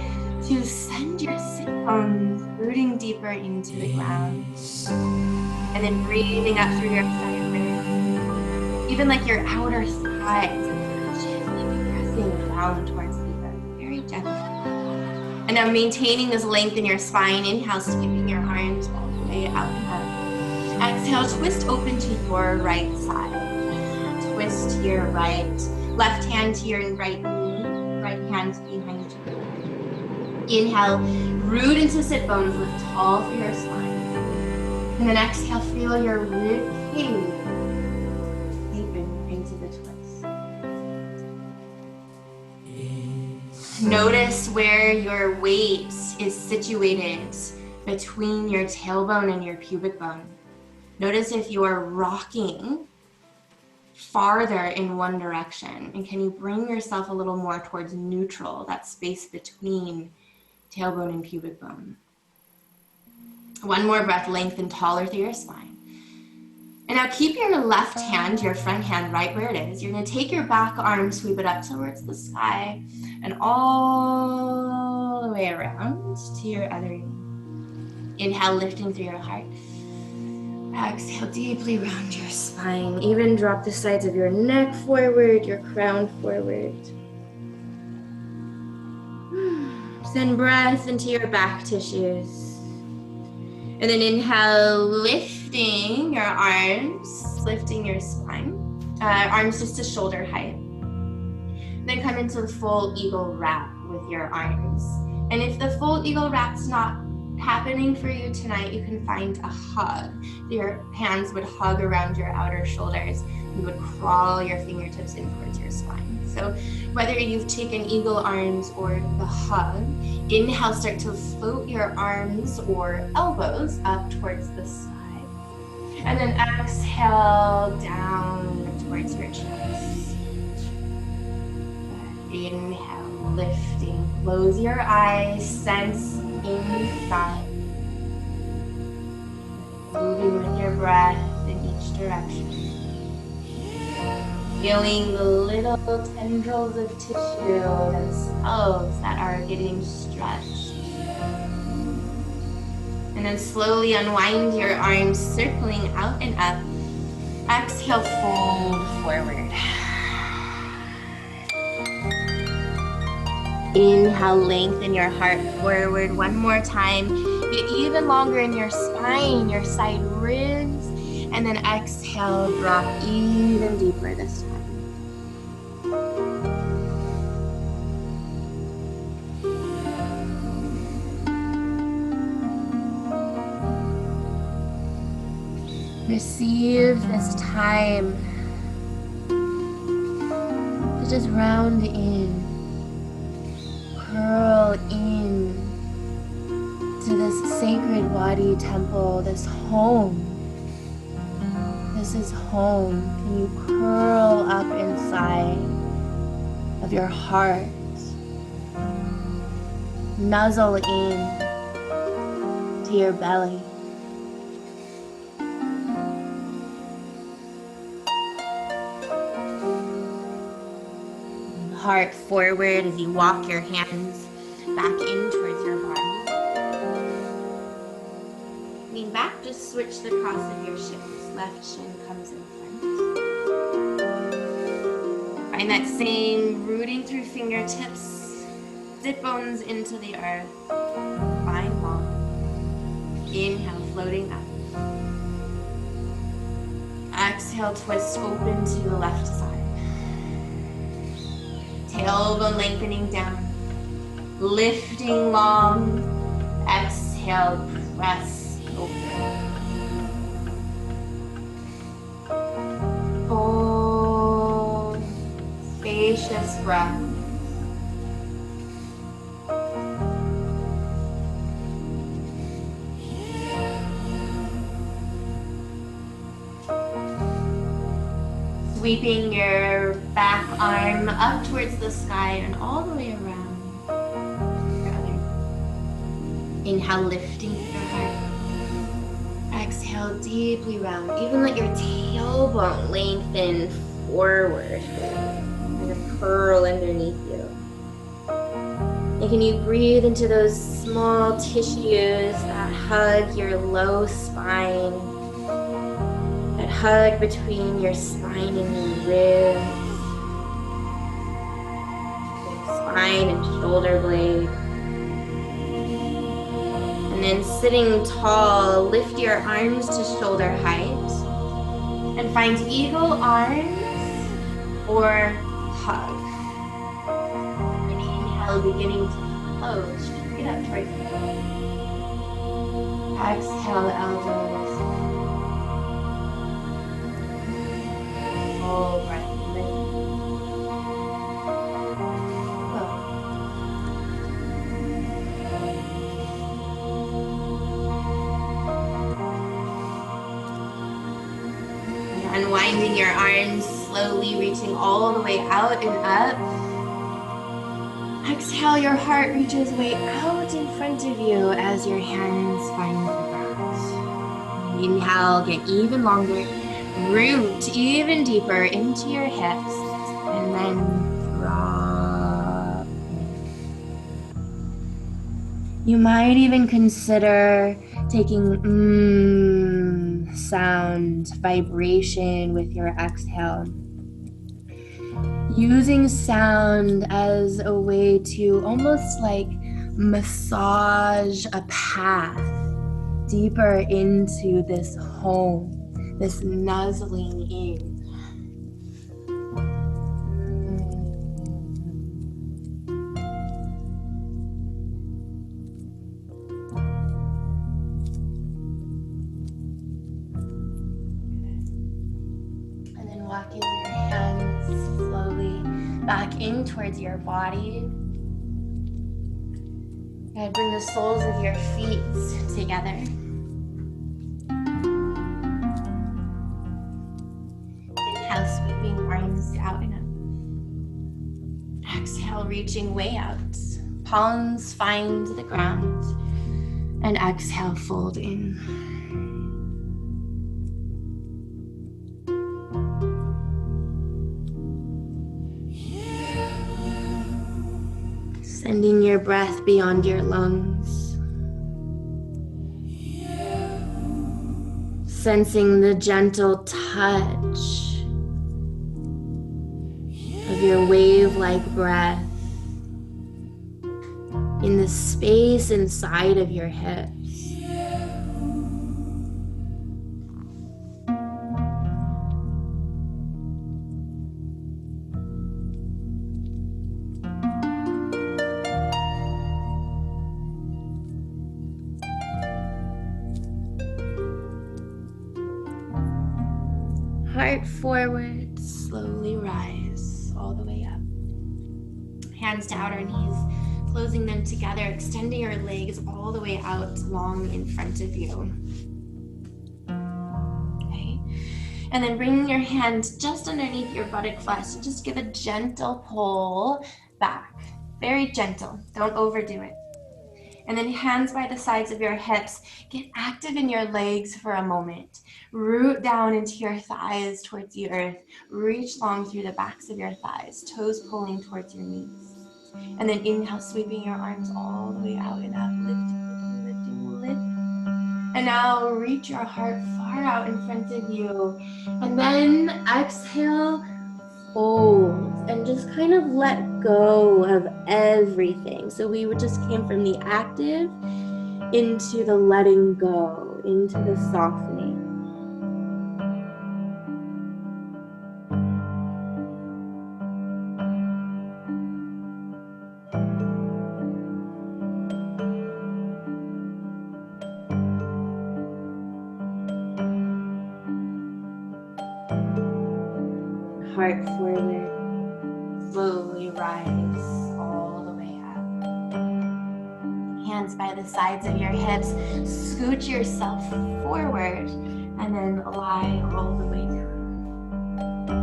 to send your sit bones rooting deeper into the ground. And then breathing up through your side ribs. Even like your outer thighs. Gently pressing down towards the earth. Very gently. And now maintaining this length in your spine. Inhale, sweeping your arms all the way out and up. Exhale, twist open to your right side. Twist to your right. Left hand to your right knee. Right hand behind you. Inhale, root into sit bones. Lift tall through your spine. And then exhale, feel your rib cage deepen into the twist. Notice where your weight is situated between your tailbone and your pubic bone. Notice if you are rocking farther in one direction, and can you bring yourself a little more towards neutral, that space between tailbone and pubic bone. One more breath, lengthen taller through your spine. And now keep your left hand, your front hand, right where it is. You're gonna take your back arm, sweep it up towards the sky, and all the way around to your other knee. Inhale, lifting through your heart. Exhale, deeply round your spine. Even drop the sides of your neck forward, your crown forward. Send breath into your back tissues. And then inhale, lifting your arms, lifting your spine. Arms just to shoulder height. Then come into the full eagle wrap with your arms. And if the full eagle wrap's not happening for you tonight, you can find a hug. Your hands would hug around your outer shoulders. You would crawl your fingertips in towards your spine. So whether you've taken eagle arms or the hug, inhale, start to float your arms or elbows up towards the side. And then exhale down towards your chest. Inhale, lifting. Close your eyes, sense inside. Moving with your breath in each direction. Feeling the little tendrils of tissue themselves that are getting stretched. And then slowly unwind your arms, circling out and up. Exhale, fold forward. Inhale, lengthen your heart forward one more time. Get even longer in your spine, your side ribs. And then exhale, drop even deeper this time. Receive this time to just round in, curl in to this sacred body temple, this home. This is home. Can you curl up inside of your heart? Nuzzle in to your belly. Heart forward as you walk your hands back in towards your body. Lean back, just switch the cross of your shins. Left shin comes in front. Find that same rooting through fingertips. Sit bones into the earth. Find long. Inhale, floating up. Exhale, twist open to the left side. Tailbone lengthening down. Lifting long. Exhale, press open. Full, spacious breath. Sweeping your back arm up towards the sky and all the way around. Inhale, lifting your heart. Exhale, deeply round. Even let your tailbone lengthen forward. Kind of curl underneath you. And can you breathe into those small tissues that hug your low spine? That hug between your spine and your ribs. Spine and shoulder blade. And then sitting tall, lift your arms to shoulder height. And find eagle arms or hug. And inhale, beginning to float straight up towards the head. Exhale, elbows. Full breath in. Unwinding your arms, slowly reaching all the way out and up. Exhale, your heart reaches way out in front of you as your hands find the ground. Inhale, get even longer. Root even deeper into your hips. And then drop in. You might even consider taking sound, vibration with your exhale. Using sound as a way to almost like massage a path deeper into this home, this nuzzling in. Walking your hands slowly back in towards your body. And bring the soles of your feet together. Inhale, sweeping arms out and up. Exhale, reaching way out. Palms find the ground. And exhale, fold in. Sending your breath beyond your lungs. Sensing the gentle touch of your wave-like breath in the space inside of your hips. heart forward, slowly rise all the way up. Hands to outer knees, closing them together, extending your legs all the way out long in front of you. Okay. And then bringing your hand just underneath your buttock flesh, just give a gentle pull back. Very gentle, don't overdo it. And then hands by the sides of your hips, get active in your legs for a moment. Root down into your thighs towards the earth. Reach long through the backs of your thighs, toes pulling towards your knees. And then inhale, sweeping your arms all the way out and up, lifting, lifting, lifting. And now reach your heart far out in front of you. And then exhale, fold, and just kind of let go of everything. So we just came from the active into the letting go, into the softening. Heart forward, slowly rise all the way up. Hands by the sides of your hips, scoot yourself forward, and then lie all the way down.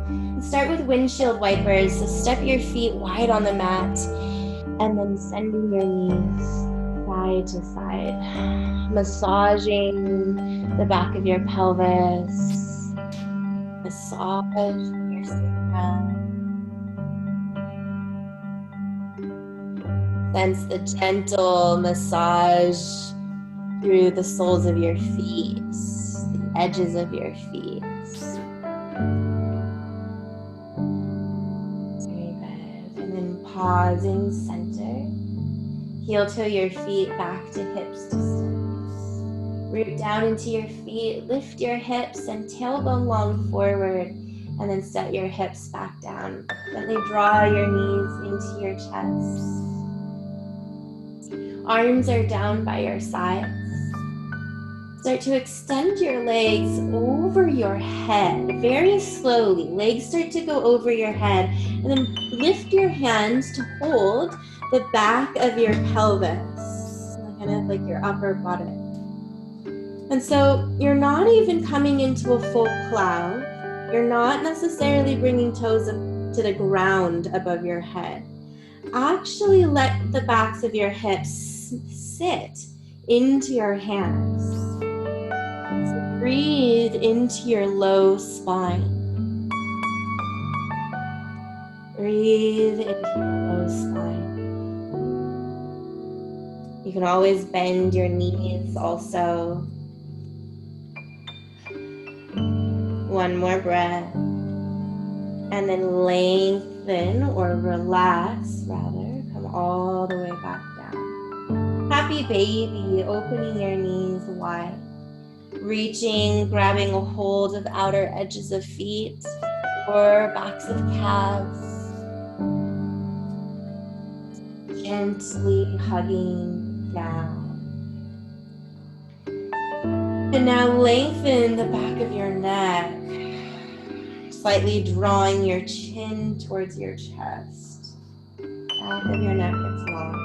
And start with windshield wipers, so step your feet wide on the mat, and then sending your knees side to side, massaging the back of your pelvis. Massage your sacrum. Sense the gentle massage through the soles of your feet, the edges of your feet. Very good. And then pause in center. Heel toe your feet back to hips distance. Root down into your feet, lift your hips and tailbone long forward, and then set your hips back down. Gently draw your knees into your chest. Arms are down by your sides. Start to extend your legs over your head, very slowly. Legs start to go over your head, and then lift your hands to hold the back of your pelvis, kind of like your upper buttock. And so you're not even coming into a full cloud. You're not necessarily bringing toes up to the ground above your head. Actually let the backs of your hips sit into your hands. So breathe into your low spine. Breathe into your low spine. You can always bend your knees also. One more breath. And then lengthen or relax, rather. Come all the way back down. Happy baby, opening your knees wide. Reaching, grabbing a hold of outer edges of feet or backs of calves. Gently hugging down. And now lengthen the back of your neck, slightly drawing your chin towards your chest. Back of your neck gets long.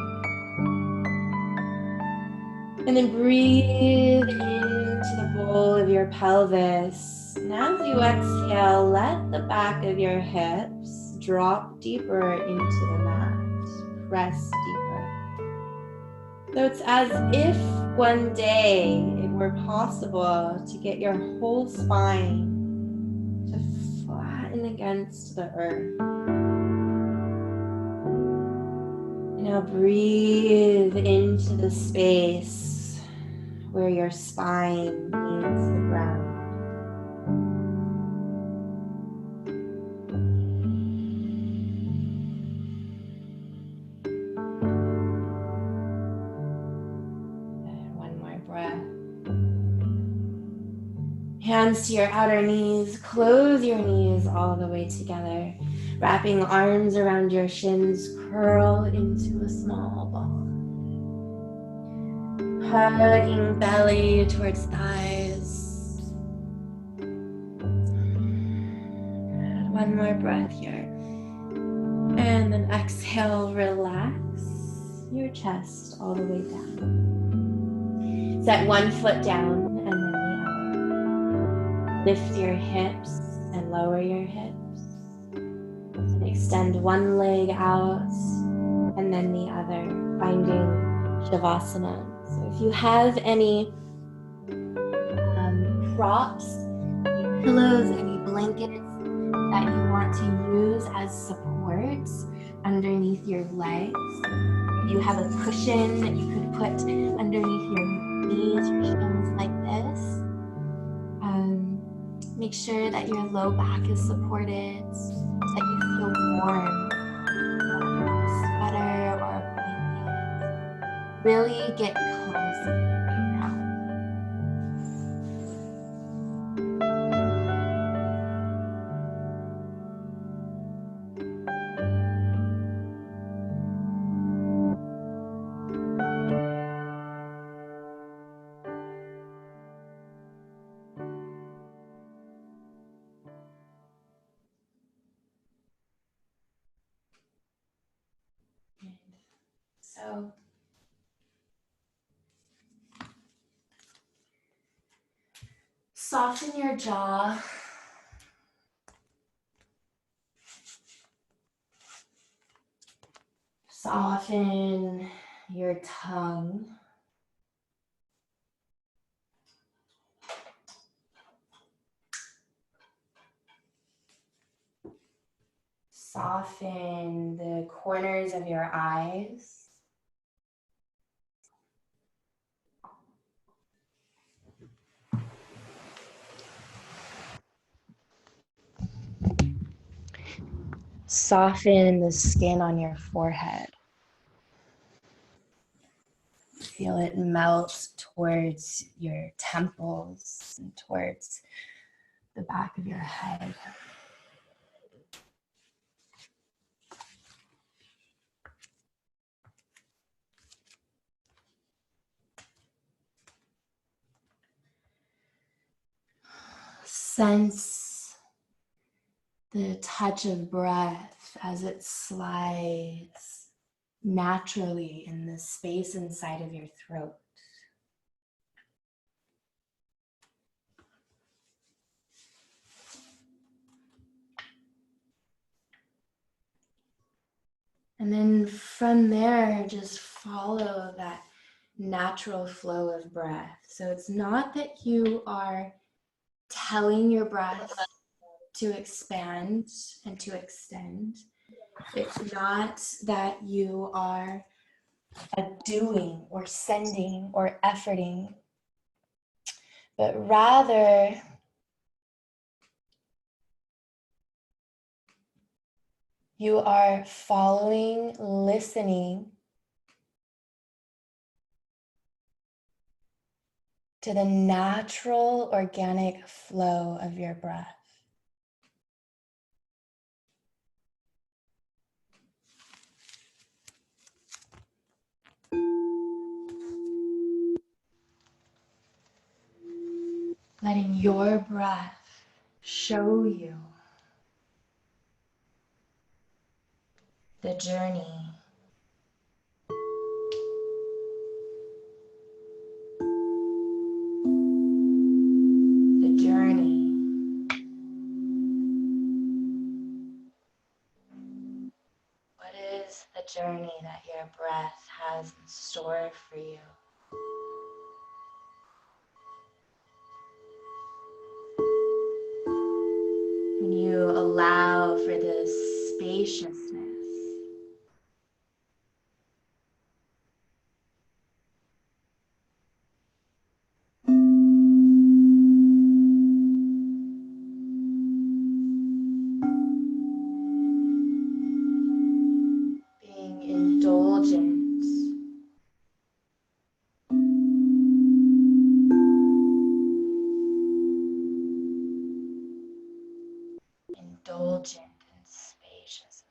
And then breathe into the bowl of your pelvis. And as you exhale, let the back of your hips drop deeper into the mat. Press deeper. So it's as if one day it were possible to get your whole spine to flatten against the earth. And now breathe into the space where your spine meets the ground. Hands to your outer knees, close your knees all the way together. Wrapping arms around your shins, curl into a small ball. Hugging belly towards thighs. One more breath here. And then exhale, relax your chest all the way down. Set one foot down and then the other. Lift your hips and lower your hips. And extend one leg out and then the other, finding Shavasana. So if you have any props, any pillows, any blankets that you want to use as supports underneath your legs, if you have a cushion that you could put underneath your knees or shins like this, make sure that your low back is supported, that you feel warm, a sweater or a blanket. Really get cozy right now. So soften your jaw. Soften your tongue. Soften the corners of your eyes. Soften the skin on your forehead. Feel it melt towards your temples and towards the back of your head. Sense the touch of breath as it slides naturally in the space inside of your throat. And then from there, just follow that natural flow of breath. So it's not that you are telling your breath to expand and to extend. It's not that you are doing or sending or efforting, but rather you are following, listening to the natural, organic flow of your breath. Letting your breath show you the journey. The journey. What is the journey that your breath has in store for you? When you allow for this spaciousness, being indulgent, indulgent in spaciousness.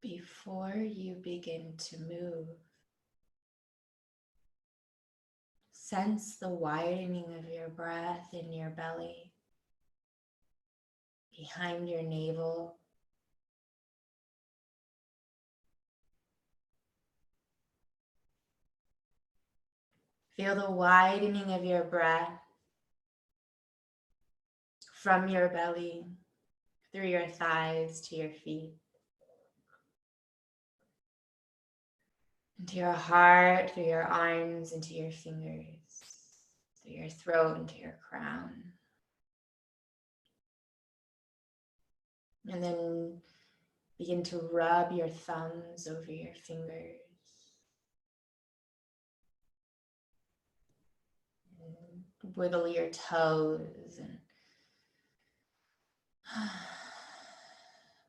before you begin to move, sense the widening of your breath in your belly, behind your navel. Feel the widening of your breath from your belly, through your thighs to your feet, into your heart, through your arms, into your fingers, through your throat, into your crown. And then begin to rub your thumbs over your fingers. And wiggle your toes and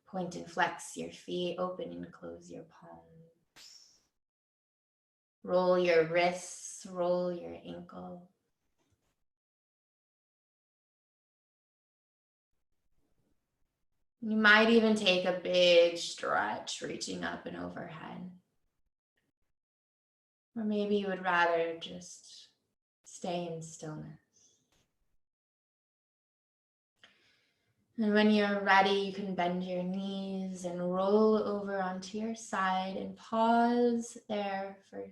point and flex your feet, open and close your palms. Roll your wrists, roll your ankle. You might even take a big stretch, reaching up and overhead. Or maybe you would rather just stay in stillness. And when you're ready, you can bend your knees and roll over onto your side and pause there for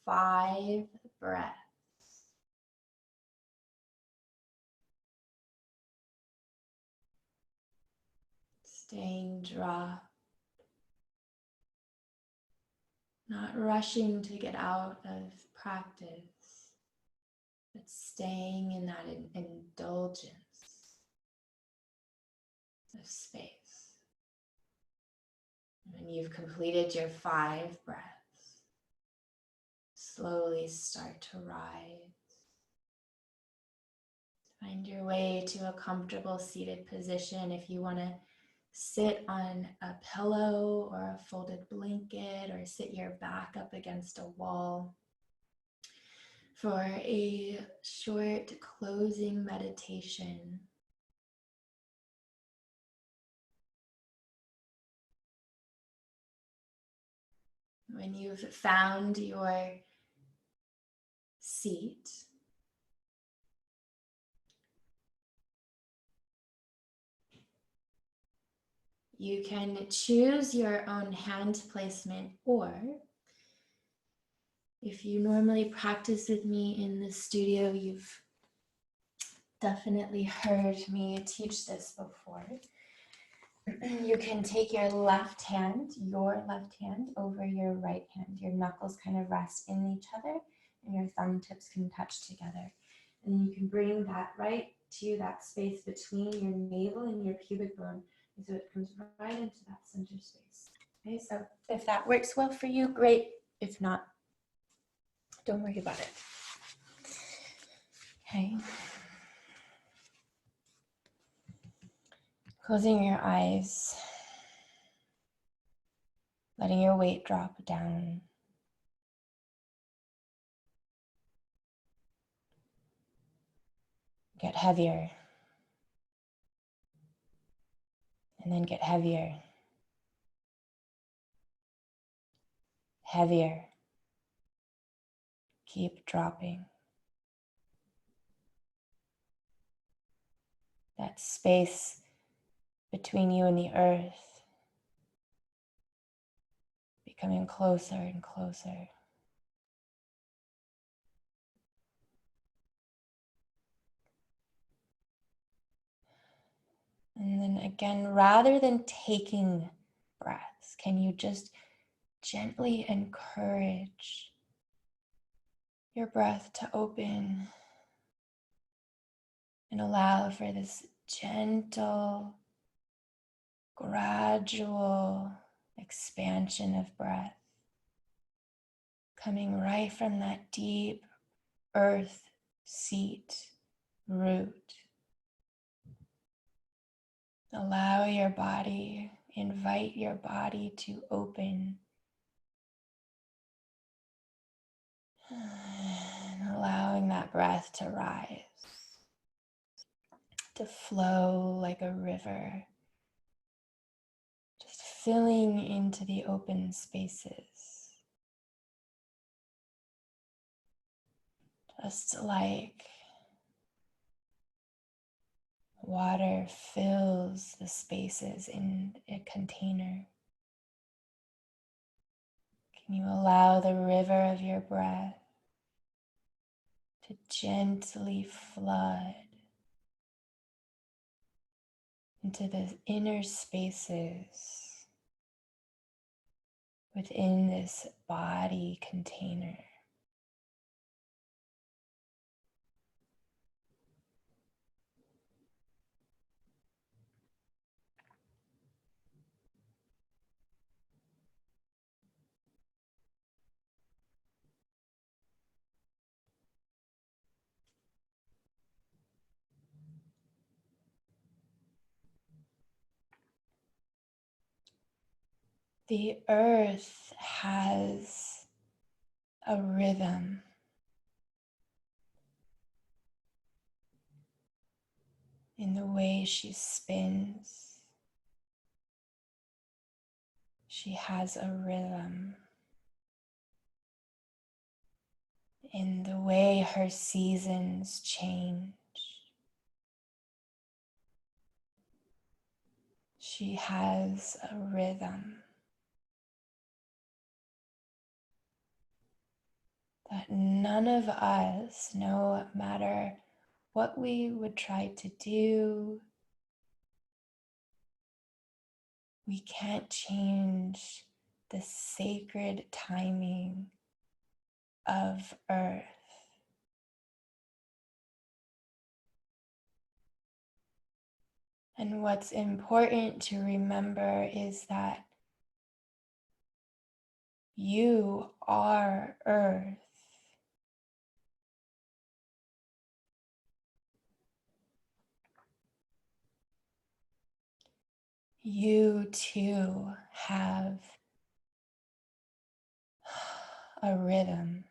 5 breaths. Staying dropped, not rushing to get out of practice, but staying in that indulgence of space. When you've completed your 5 breaths, slowly start to rise. Find your way to a comfortable seated position. If you want to sit on a pillow or a folded blanket, or sit your back up against a wall for a short closing meditation. When you've found your seat, you can choose your own hand placement, or if you normally practice with me in the studio, you've definitely heard me teach this before. You can take your left hand over your right hand. Your knuckles kind of rest in each other and your thumb tips can touch together. And you can bring that right to that space between your navel and your pubic bone. And so it comes right into that center space. Okay, so if that works well for you, great. If not, don't worry about it. Okay. Closing your eyes, letting your weight drop down. Get heavier. And then get heavier. Heavier. Keep dropping. That space between you and the earth becoming closer and closer. And then again, rather than taking breaths, can you just gently encourage your breath to open and allow for this gentle, gradual expansion of breath coming right from that deep earth seat root. Allow your body, invite your body to open. And allowing that breath to rise, to flow like a river, just filling into the open spaces. Just like water fills the spaces in a container. Can you allow the river of your breath to gently flood into the inner spaces within this body container? The earth has a rhythm. In the way she spins, she has a rhythm. In the way her seasons change, she has a rhythm that none of us, no matter what we would try to do, we can't change the sacred timing of Earth. And what's important to remember is that you are Earth. You too have a rhythm,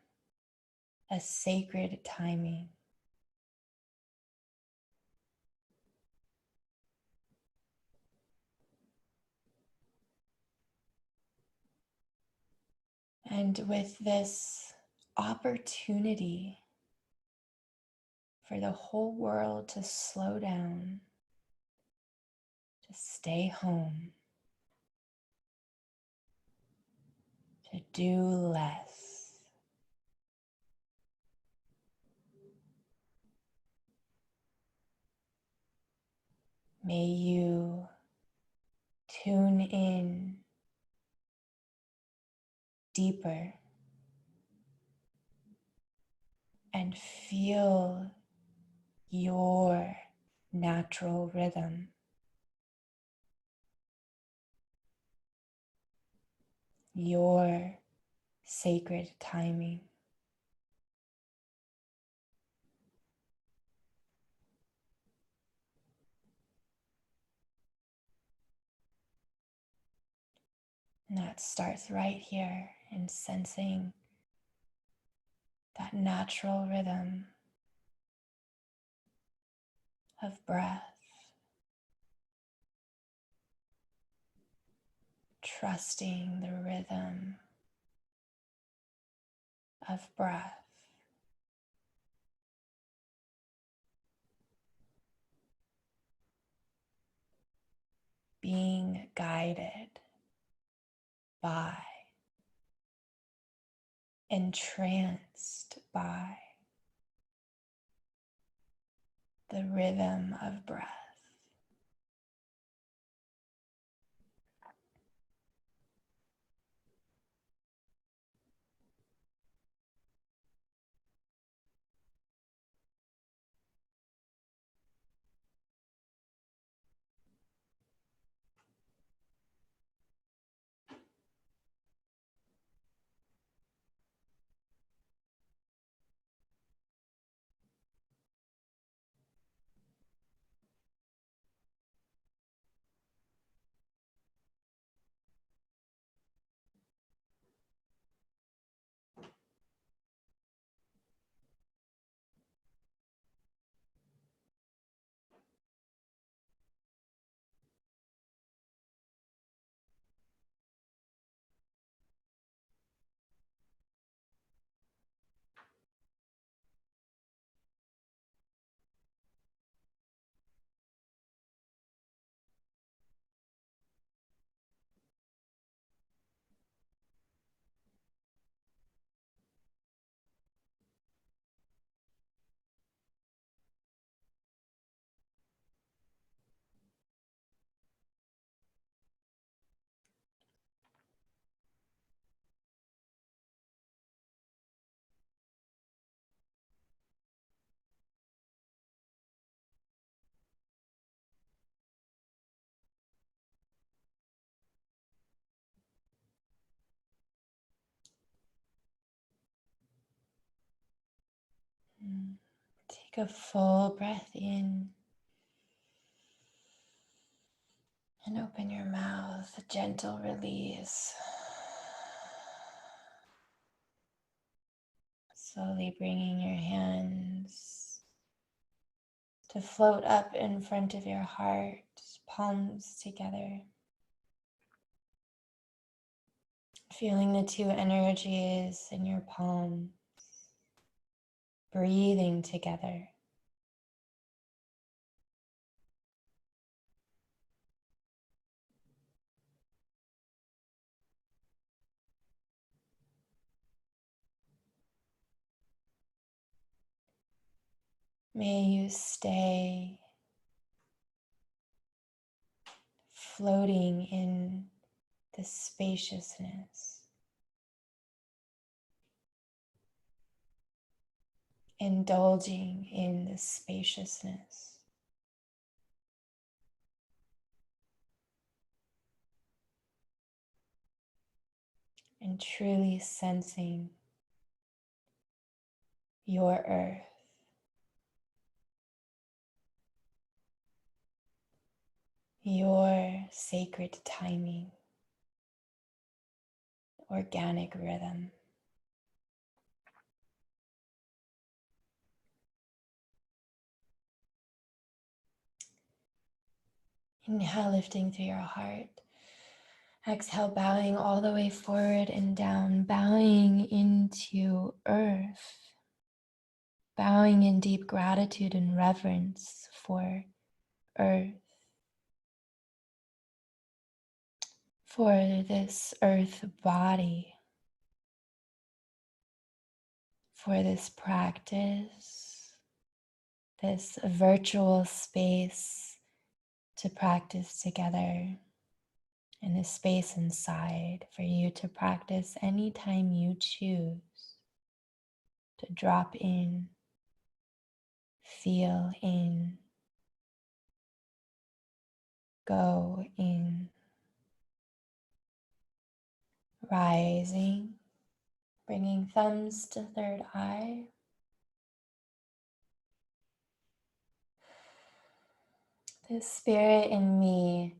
a sacred timing. And with this opportunity for the whole world to slow down, to stay home, to do less, may you tune in deeper and feel your natural rhythm, your sacred timing. And that starts right here in sensing that natural rhythm of breath, trusting the rhythm of breath, being guided by, entranced by the rhythm of breath. Take a full breath in and open your mouth, a gentle release. Slowly bringing your hands to float up in front of your heart, palms together. Feeling the two energies in your palms, breathing together. May you stay floating in the spaciousness, indulging in the spaciousness, and truly sensing your earth, your sacred timing, organic rhythm. Inhale, lifting through your heart. Exhale, bowing all the way forward and down, bowing into earth, bowing in deep gratitude and reverence for earth, for this earth body, for this practice, this virtual space to practice together, and a space inside for you to practice anytime you choose, to drop in, feel in, go in, rising, bringing thumbs to third eye. The spirit in me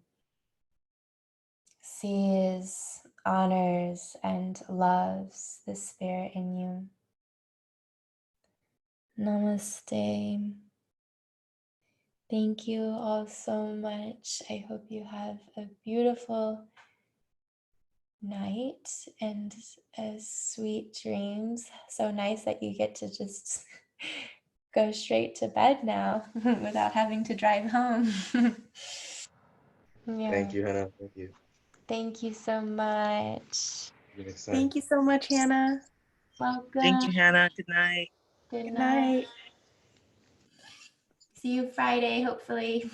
sees, honors, and loves the spirit in you. Namaste. Thank you all so much. I hope you have a beautiful night and sweet dreams. So nice that you get to just go straight to bed now without having to drive home. Yeah. Thank you, Hannah. Thank you. Thank you so much. See you next time. Thank you so much, Hannah. Welcome. Thank you, Hannah. Good night. Good Good night. night. See you Friday, hopefully.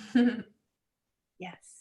Yes.